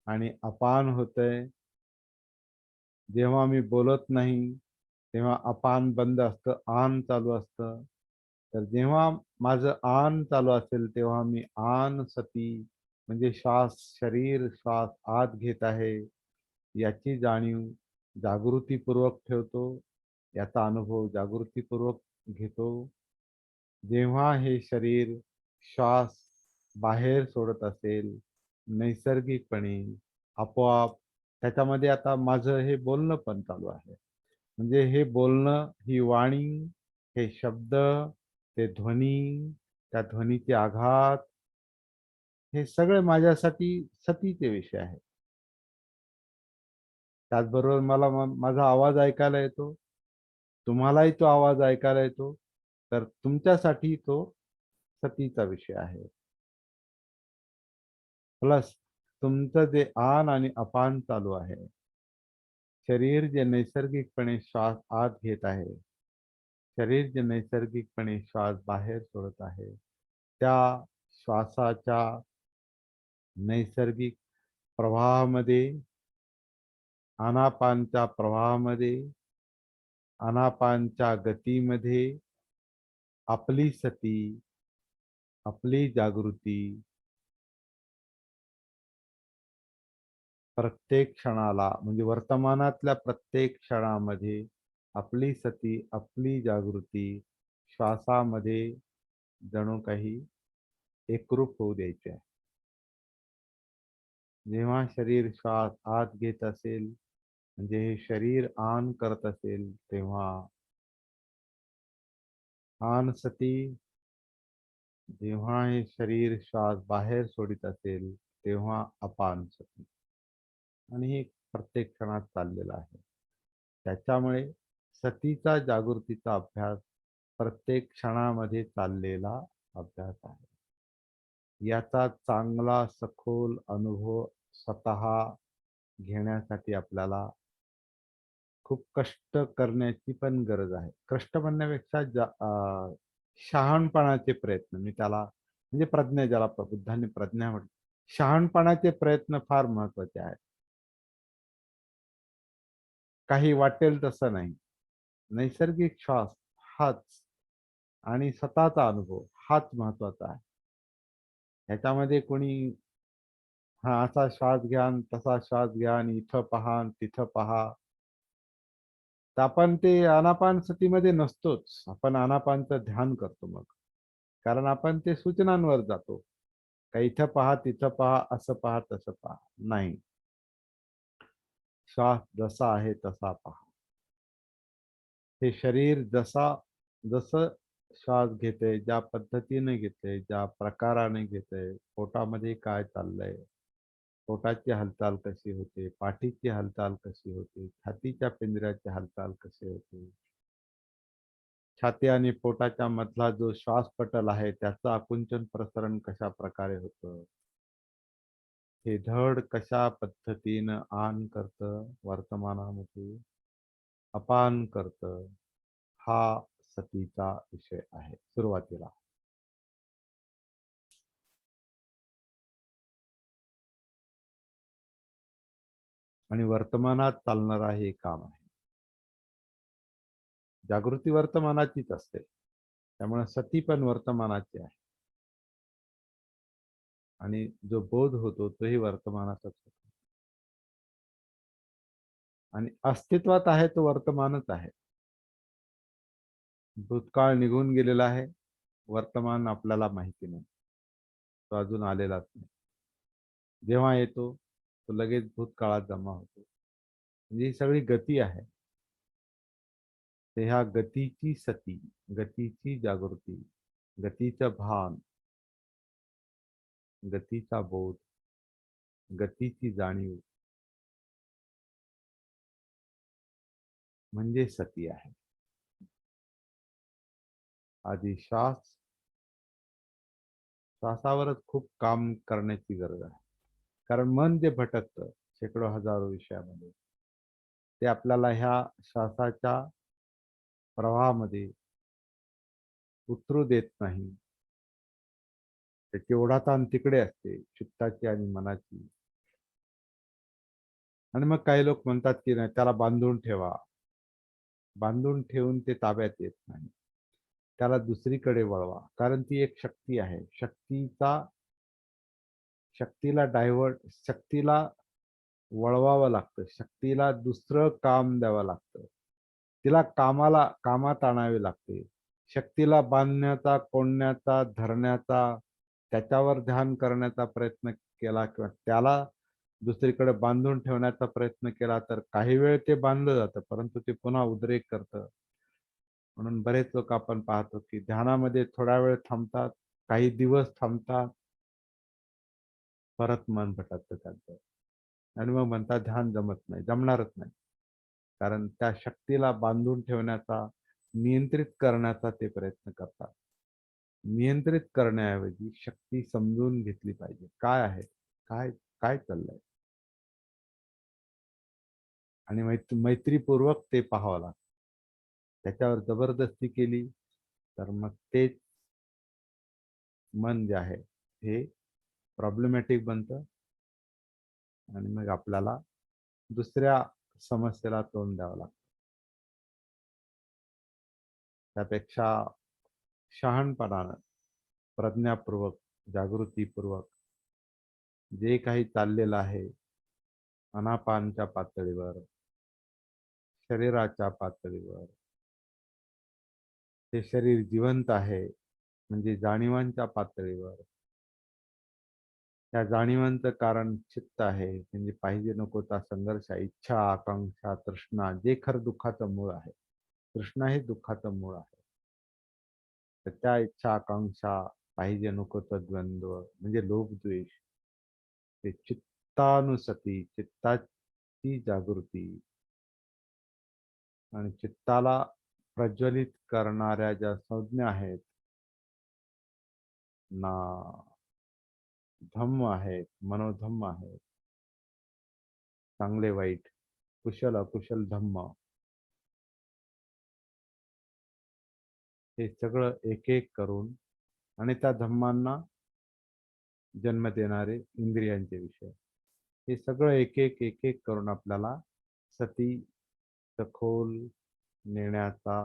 आणि अपान होतंय. जेव्हा मी बोलत नाही तेव्हा अपान बंद असतं, आन चालू असतं. तर जेव्हा माझं आन चालू असेल तेव्हा मी आन सती म्हणजे श्वास, शरीर श्वास आत घेत आहे याची जाणीव जागृतीपूर्वक ठेवतो. याचा अनुभव जागृतीपूर्वक घेतो. जेव्हा हे शरीर श्वास बाहेर सोडत असेल नैसर्गिकपणे आपोआप, त्याच्यामध्ये आता माझं हे बोलणं पण चालू आहे. म्हणजे हे बोलणं, ही वाणी, हे शब्द, ते ध्वनी, त्या ध्वनीचे आघात, हे सगळे माझ्यासाठी सतीचे विषय आहे. त्याचबरोबर मला माझा आवाज ऐकायला येतो, तुम्हालाही तो आवाज ऐकायला येतो. तर तुमच्यासाठी तो सतीचा विषय आहे. प्लस तुमचं जे आन आणि अपान चालू आहे, शरीर जे नैसर्गिकपणे श्वास आत घेत आहे, शरीर जे नैसर्गिकपणे श्वास बाहेर सोडत आहे, त्या श्वासाच्या नैसर्गिक प्रवाहामध्ये, आनापानच्या प्रवाहामध्ये, आनापानच्या गतीमध्ये आपली सती, आपली जागृती प्रत्येक क्षणाला म्हणजे वर्तमानातल्या प्रत्येक क्षणामध्ये आपली सती, आपली जागृती श्वासामध्ये जणू काही एकरूप होऊ द्यायची आहे. जेव्हा शरीर श्वास आत घेत असेल म्हणजे हे शरीर आन करत असेल तेव्हा आन सती, जेव्हा हे शरीर श्वास बाहेर सोडित असेल तेव्हा अपान सती. आणि हे प्रत्येक क्षणात चाललेलं आहे. त्याच्यामुळे सतीचा जागृतीचा अभ्यास प्रत्येक क्षणामध्ये चाललेला अभ्यास आहे. याचा चांगला सखोल अनुभव स्वतः घेण्यासाठी आपल्याला खूप कष्ट करण्याची पण गरज आहे. कष्ट म्हणण्यापेक्षा शहाणपणाचे प्रयत्न, मी त्याला म्हणजे प्रज्ञा, ज्याला बुद्धांनी प्रज्ञा म्हटलं, शहाणपणाचे प्रयत्न फार महत्वाचे आहेत. काही वाटेल तसं नाही. नैसर्गिक श्वास हाच आणि स्वतःचा अनुभव हाच महत्वाचा आहे. ह्याच्यामध्ये कोणी हा असा श्वास घ्या आणि तसा श्वास घ्या आणि इथं पहा आणि तिथं पहा, तर आपण ते आनापान सतीमध्ये नसतोच. आपण आनापानचं ध्यान करतो मग, कारण आपण ते सूचनांवर जातो. का इथं पहा, तिथं पहा, असं पहा, तसं पहा. नाही, श्वास जसा आहे तसा पहा. हे शरीर जसं श्वास घेते, ज्या पद्धतीने घेते, ज्या प्रकाराने घेते, पोटामध्ये काय चाललंय, पोटाची हालचाल कशी होते, पाठीची हालचाल कशी होते, छातीच्या पिंजऱ्याची हालचाल कशी होते, छाती आणि पोटाच्या मधला जो श्वासपटल आहे त्याचं आकुंचन प्रसरण कशा प्रकारे होतं, हे धड कशा पद्धतीनं आन करतं वर्तमानामध्ये, अपान करतं, हा सतीचा विषय आहे सुरुवातीला. आणि वर्तमानात चालणारा हे काम आहे. जागृती वर्तमानाचीच असते, त्यामुळे सती पण वर्तमानाची आहे. आणि जो बोध होतो तोही वर्तमानातच होतो. आणि अस्तित्वात आहे तो वर्तमानच आहे. भूतकाळ निघून गेलेला आहे, वर्तमान आपल्याला माहिती नाही, तो अजून आलेलाच नाही. जेव्हा येतो तो लगेच भूतकाळात जमा होतो. म्हणजे ही सगळी गती आहे. ते ह्या गतीची सती, गतीची जागृती, गतीचं भान, गतीचा बोध, गतीची जाणीव म्हणजे सती आहे. आधी श्वासावरच खूप काम करण्याची गरज आहे. कारण मन जे भटकतं, शेकडो हजारो विषयामध्ये, ते आपल्याला ह्या श्वासाच्या प्रवाहामध्ये उतरू देत नाही. त्याची ओढाताण तिकडे असते, चित्ताची आणि मनाची. आणि मग काही लोक म्हणतात की नाही, त्याला बांधून ठेवा. बांधून ठेवून ते ताब्यात येत नाही, त्याला दुसरीकडे वळवा. कारण ती एक शक्ती आहे. शक्तीला वळवावं लागतं, शक्तीला दुसरं काम द्यावं लागतं, तिला कामात आणावे लागते. शक्तीला बांधण्याचा, कोंडण्याचा, धरण्याचा, त्याच्यावर ध्यान करण्याचा प्रयत्न केला किंवा त्याला दुसरीकडे बांधून ठेवण्याचा प्रयत्न केला तर काही वेळ ते बांधलं जातं, परंतु ते पुन्हा उद्रेक करतं. म्हणून बरेच लोक आपण पाहतो की ध्यानामध्ये थोडा वेळ थांबतात, काही दिवस थांबतात, परत मन भटकतं त्यांचं आणि मग म्हणतात ध्यान जमत नाही, जमणारच नाही. कारण त्या शक्तीला बांधून ठेवण्याचा, नियंत्रित करण्याचा ते प्रयत्न करतात. नियंत्रित करण्याऐवजी शक्ती समजून घेतली पाहिजे. काय आहे, काय काय चाललंय, आणि मैत्रीपूर्वक ते पाहावं लागतं. त्याच्यावर जबरदस्ती केली तर मग तेच मन जे आहे हे प्रॉब्लेमॅटिक बनतं आणि मग आपल्याला दुसऱ्या समस्येला तोंड द्यावं लागतं. त्यापेक्षा शहाणपणानं, प्रज्ञापूर्वक, जागृतीपूर्वक जे काही चाललेलं आहे अनापानच्या पातळीवर, शरीराच्या पातळीवर, ते शरीर जिवंत आहे म्हणजे जाणीवांच्या पातळीवर, त्या जाणीवांचं कारण चित्त आहे, म्हणजे पाहिजे नकोचा संघर्ष, इच्छा, आकांक्षा, तृष्णा, जे खरं दुःखाचं मूळ आहे. तृष्णा हे दुःखाचं मूळ आहे. तर त्या इच्छा, आकांक्षा, पाहिजे नकोचं द्वंद्व म्हणजे लोभ, द्वेष, ते चित्तानुसती, चित्ताची जागृती आणि चित्ताला प्रज्वलित करणाऱ्या ज्या संज्ञा आहेत ना, धम्म आहेत, मनोधम्म आहेत, चांगले वाईट, कुशल अकुशल धम्म, हे सगळं एक एक करून, आणि त्या धम्मांना जन्म देणारे इंद्रियांचे विषय, हे सगळं एक एक करून आपल्याला सती सखोल नेण्याचा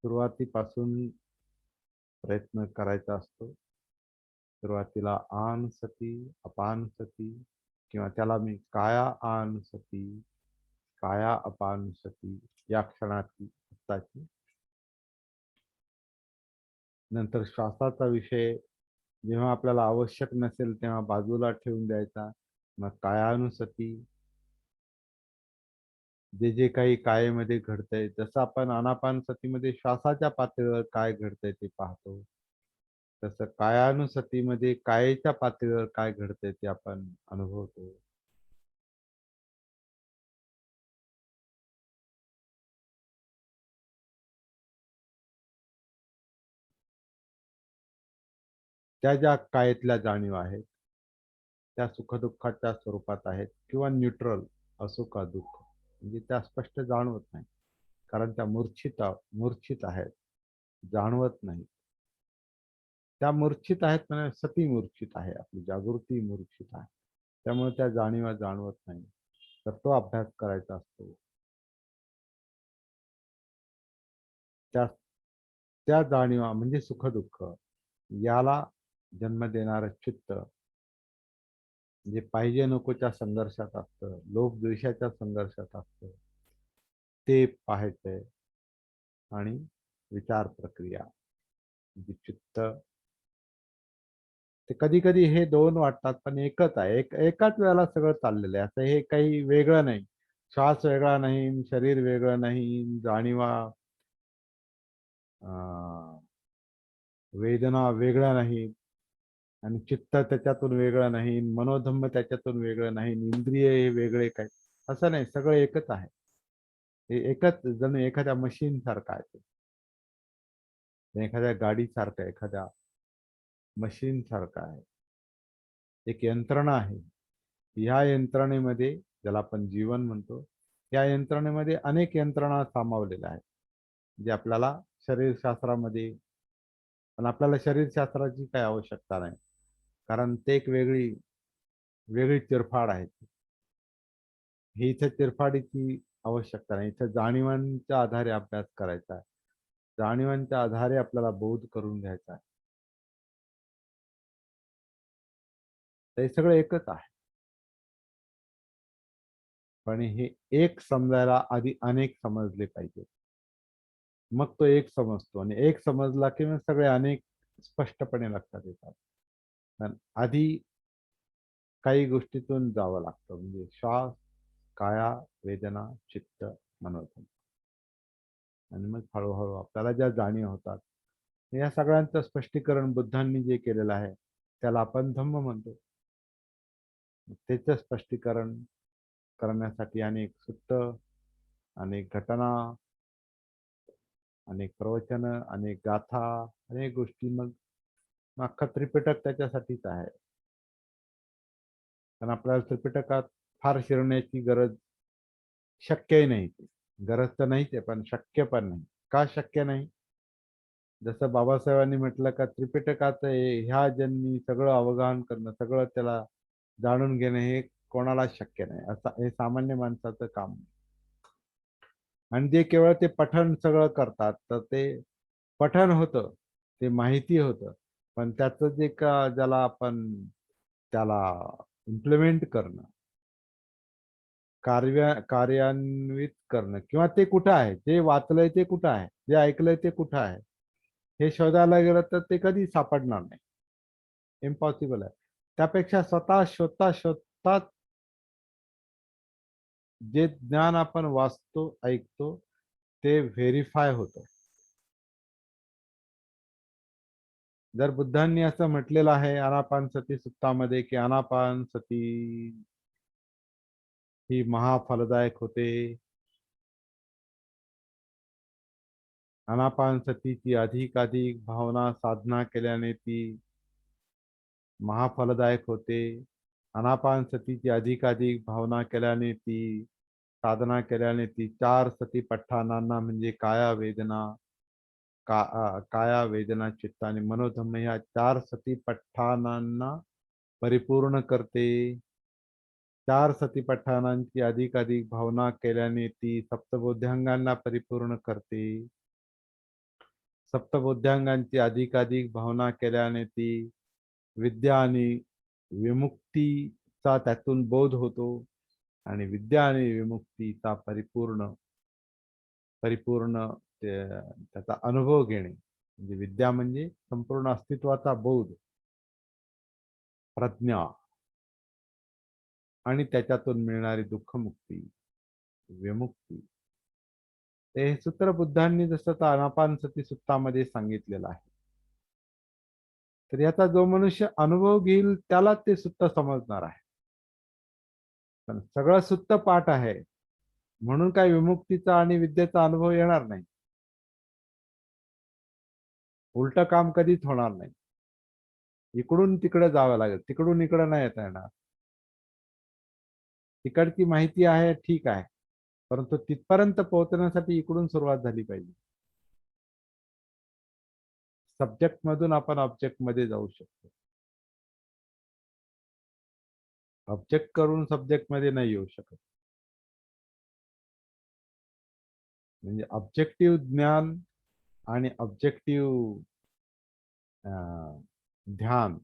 सुरुवातीपासून प्रयत्न करायचा असतो. सुरुवातीला आन सती, अपान सती, किंवा त्याला मी काया आन सती, काया अपान सती या क्षणाची चित्ताची. नंतर श्वासाचा विषय जेव्हा आपल्याला आवश्यक नसेल तेव्हा बाजूला ठेवून द्यायचा. मग कायानुसती, जे जे काही कायेमध्ये घडतंय, जसं आपण आनापान सतीमध्ये श्वासाच्या पातळीवर काय घडतंय ते पाहतो, तसं कायानुसतीमध्ये कायेच्या पातळीवर काय घडतंय ते आपण अनुभवतो. त्या ज्या कायेतल्या जाणीव आहेत त्या सुखदुःखाच्या स्वरूपात आहेत किंवा न्यूट्रल, असो का दुःख, म्हणजे त्या स्पष्ट जाणवत नाही, कारण त्या मूर्छित आहेत, जाणवत नाही. त्या मूर्छित आहेत म्हणजे सती मूर्छित आहे, आपली जागृती मूर्छित आहे, त्यामुळे त्या जाणीवा जाणवत नाही. तर तो अभ्यास करायचा असतो. त्या जाणीवा म्हणजे सुखदुःख याला जन्म देणारं चित्त, म्हणजे पाहिजे नकोच्या संघर्षात असतं, लोभ द्वेषाच्या संघर्षात असतं, ते पाहायचंय. आणि विचार प्रक्रिया म्हणजे चित्त, ते कधी कधी हे दोन वाटतात पण एकच आहे. एकाच वेळेला सगळं चाललेलं आहे. असं हे काही वेगळं नाही. श्वास वेगळा नाही, शरीर वेगळं नाही, जाणीवा, वेदना वेगळ्या नाही, आणि चित्त त्याच्यातून वेगळं नाही, मनोधम्म त्याच्यातून वेगळं नाही, इंद्रिय हे वेगळे काय, असं नाही, सगळं एकच आहे. हे एकच जणू एखाद्या मशीन सारखं आहे, एखाद्या गाडीसारखं, एखाद्या मशीन सारखं आहे, एक यंत्रणा आहे. ह्या यंत्रणेमध्ये, ज्याला आपण जीवन म्हणतो, या यंत्रणेमध्ये अनेक यंत्रणा सामावलेल्या आहेत, जे आपल्याला शरीरशास्त्रामध्ये, पण आपल्याला शरीरशास्त्राची काही आवश्यकता नाही, कारण ते एक वेगळी वेगळी चिरफाड आहे. ही इथे चिरफाडीची आवश्यकता नाही. इथे जाणीवांच्या आधारे अभ्यास करायचा आहे. जाणीवांच्या आधारे आपल्याला बोध करून घ्यायचा आहे. ते सगळं एकच आहे. पण हे एक समजायला आधी अनेक समजले पाहिजे. मग तो एक समजतो, आणि एक समजला की मग सगळे अनेक स्पष्टपणे लक्षात येतात. पण आधी काही गोष्टीतून जावं लागतं, म्हणजे श्वास, काया, वेदना, चित्त, मनोधर्म, आणि मग हळूहळू आपल्याला ज्या जाणीव होतात, या सगळ्यांचं स्पष्टीकरण बुद्धांनी जे केलेलं आहे त्याला आपण धम्म म्हणतो. त्याचं स्पष्टीकरण करण्यासाठी अनेक सुत्त, अनेक घटना, अनेक प्रवचन, अनेक गाथा, अनेक गोष्टी, मग अख्खा त्रिपिटक त्याच्यासाठीच आहे. पण आपल्याला त्रिपिटकात फार शिरण्याची गरज शक्यही नाही. गरज तर नाहीच आहे, पण शक्य पण नाही. का शक्य नाही? जसं बाबासाहेबांनी म्हटलं का त्रिपिटकाचं ह्या जन्मी सगळं अवगाहन करणं, सगळं त्याला जाणून घेणं हे कोणाला शक्य नाही. असं हे सामान्य माणसाचं काम. आणि जे केवळ ते पठण सगळं करतात, तर ते पठण होतं, ते माहिती होतं, पण त्याचं जे का ज्याला आपण त्याला इम्प्लिमेंट करणं, कार्यान्वित करणं, किंवा ते कुठं आहे, जे वाचलंय ते कुठं आहे, जे ऐकलंय ते कुठं आहे, हे शोधायला गेलं तर ते कधी सापडणार नाही. इम्पॉसिबल आहे. त्यापेक्षा स्वतः शोधता जे ज्ञान आपण वाचतो, ऐकतो, ते व्हेरीफाय होतं. जर बुद्धांनी असं म्हटलेलं आहे आनापानसती सुत्तामध्ये की आनापानसती ही महाफलदायक होते, आनापानसतीची अधिकाधिक भावना साधना केल्याने ती महाफलदायक होते, आनापानसतीची अधिकाधिक भावना केल्याने ती साधना केल्याने ती 4 सतीपट्ठानांना, म्हणजे काया वेदना, काया वेदना, चित्त आणि मनोधम्म, ह्या 4 सतीपट्ठानांना परिपूर्ण करते. 4 सतीपट्ठानांची अधिकाधिक भावना केल्याने ती सप्तबोध्यांगांना परिपूर्ण करते. सप्तबोध्यांगांची अधिकाधिक भावना केल्याने ती विद्या आणि विमुक्तीचा त्यातून बोध होतो, आणि विद्या आणि विमुक्तीचा परिपूर्ण त्याचा अनुभव घेणे, म्हणजे विद्या म्हणजे संपूर्ण अस्तित्वाचा बोध, प्रज्ञा, आणि त्याच्यातून मिळणारी दुःखमुक्ती, विमुक्ती. हे सूत्र बुद्धांनी जसं आनापानसती सुत्तामध्ये सांगितलेलं आहे. तर याचा जो मनुष्य अनुभव घेईल त्याला ते सुत्त समजणार आहे. पण सगळं सुत्त पाठ आहे म्हणून काय विमुक्तीचा आणि विद्येचा अनुभव येणार नाही. उलट काम कधीच होणार नाही. इकडून तिकडे जावं लागेल, तिकडून इकडे नाही येता येणार. तिकडची माहिती आहे, ठीक आहे, परंतु तिथपर्यंत पोहोचण्यासाठी इकडून सुरुवात झाली पाहिजे. सब्जेक्ट मधून आपण ऑब्जेक्ट मध्ये जाऊ शकतो. ऑब्जेक्ट करून सब्जेक्ट मध्ये नाही येऊ शकत. म्हणजे ऑब्जेक्टिव्ह ज्ञान आणि ऑब्जेक्टिव्ह ध्यान,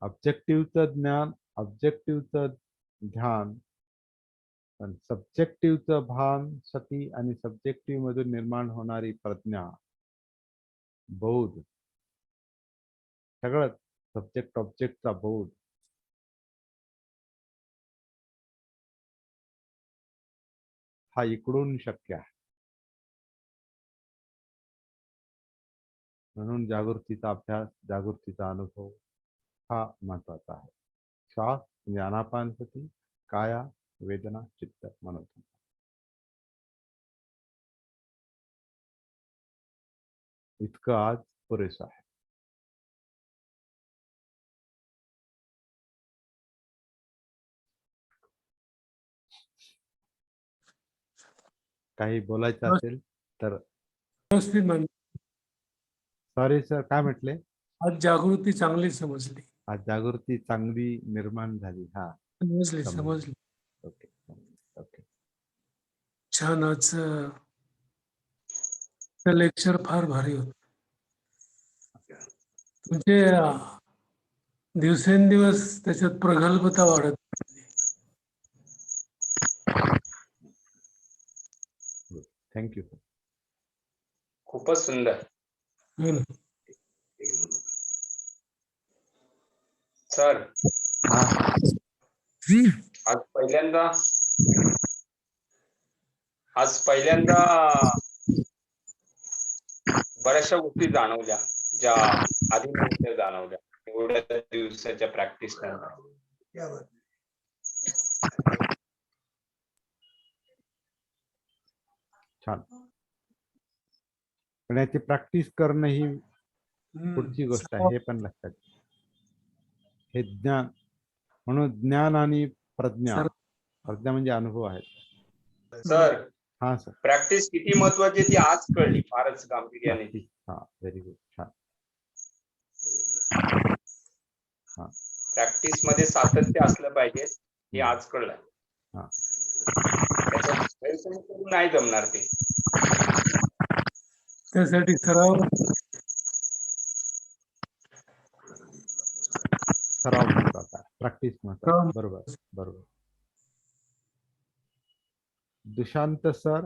ऑब्जेक्टिव्हचं ज्ञान, ऑब्जेक्टिव्हचं ध्यान, पण सब्जेक्टिव्हचं भान, सती, आणि सब्जेक्टिव्ह मधून निर्माण होणारी प्रज्ञा, बोध, सगळं सब्जेक्ट ऑब्जेक्टचा बोध, हा इकडून शक्य आहे. म्हणून जागृतीचा अभ्यास, जागृतीचा अनुभव हा महत्वाचा आहे. श्वास म्हणजे आनापानसती, काया, वेदना, चित्त, मनोधर्म. इतकं आज पुरेसं आहे. काही बोलायचं असेल तर. व्यवस्थित मांडलं. सॉरी सर, काय म्हटले? आज जागृती चांगली समजली. आज जागृती चांगली निर्माण झाली. हा, समजली समजलं. समजली. Okay okay. छान. आज लेक्चर फार भारी होत. म्हणजे दिवसेंदिवस त्याच्यात प्रगल्भता वाढत. थँक्यू. खूपच सुंदर. हो ना. सर, हा, आज पहिल्यांदा बऱ्याचशा गोष्टी जाणवल्या, ज्या आधी नव्हत्या जाणवल्या एवढ्या दिवसाच्या प्रॅक्टिस नंतर. छान. पण याची प्रॅक्टिस करणं ही हम्म. पुढची गोष्ट आहे, हे पण लक्षात घ्या. हे ज्ञान म्हणून ज्ञान आणि प्रज्ञा. सर- प्रज्ञा म्हणजे अनुभव आहे. सर, हा सर. प्रॅक्टिस किती महत्वाची आहे ती आज कळली फारच गांभीर्याने. प्रॅक्टिस. हा, व्हेरी गुड. छान. प्रॅक्टिस मध्ये सातत्य असलं पाहिजे हे आज कळलं. हा. त्याच्यात गैरसमज करून नाही जमणार ते. त्यासाठी सराव सराव महत्वाचा, प्रॅक्टिस महत्वाचा. सराव. बरोबर बरोबर. दुशांत सर.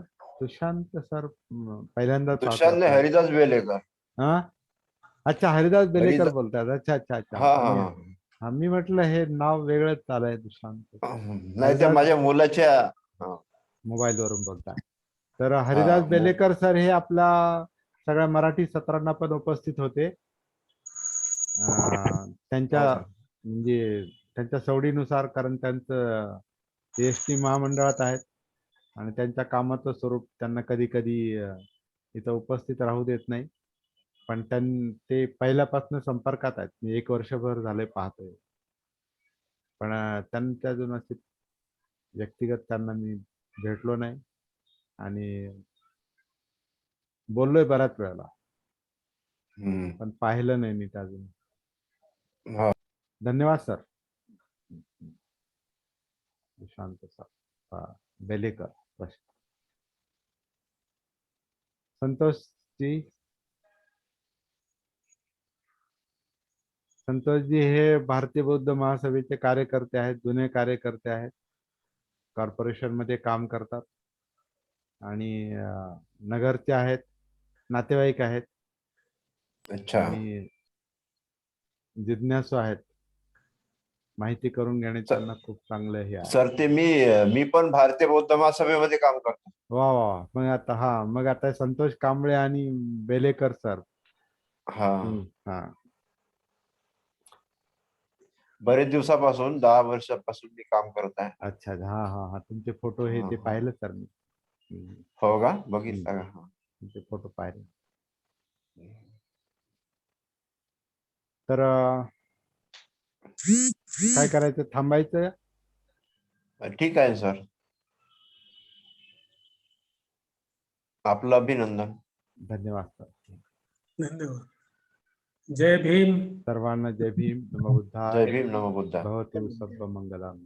पहिल्यांदा दुशांत नाही, हरिदास वेलेकर. हा, अच्छा, हरिदास बेलेकर बोलतात. अच्छा अच्छा अच्छा. हा हा हा, मी म्हटलं हे नाव वेगळंच चाललंय दुशांत. नाही, ते माझ्या मुलाच्या मोबाईल वरून बोलताय. तर हरिदास बेलेकर सर हे आपल्या सगळ्या मराठी सत्रांना पण उपस्थित होते. त्यांच्या म्हणजे त्यांच्या सवडीनुसार, कारण त्यांचं एसटी महामंडळात आहेत आणि त्यांच्या कामाचं स्वरूप त्यांना कधी कधी इथं उपस्थित राहू देत नाही. पण ते पहिल्यापासून संपर्कात आहेत. मी 1 वर्षभर झाले पाहतोय. पण त्यांच्या अजून अशी व्यक्तिगत त्यांना मी भेटलो नाही आणि बोललोय बऱ्याच वेळेला, पण पाहिलं नाही नीट अजून. धन्यवाद सर. शांत सर. बेलेकर. संतोषजी हे भारतीय बौद्ध महासभेचे कार्यकर्ते आहेत, जुने कार्यकर्ते आहेत. कॉर्पोरेशन मध्ये काम करतात आणि नगरचे आहेत, नातेवाईक आहेत. अच्छा. आणि जिज्ञासू आहेत. माहिती करून घेणे त्यांना खूप चांगलं हे आहे. सर, ते मी पण भारतीय बौद्ध महासभेमध्ये काम करतो. वा वा. मग आता संतोष कांबळे आणि बेलेकर सर. हा, हा. बरेच दिवसापासून 10 वर्षापासून मी काम करत आहे. अच्छा. हा हा हा. तुमचे फोटो हे ते पाहिलं सर मी. हो का? बघितलं का? तुमचे फोटो पाहिले. तर काय करायचं? थांबायचं? ठीक आहे सर. आपलं अभिनंदन. धन्यवाद सर. धन्यवाद. जय भीम. सर्वांना जय भीम. नमो बुद्धाय. जय भीम. नमो बुद्धाय. भवतु सर्व मंगलम.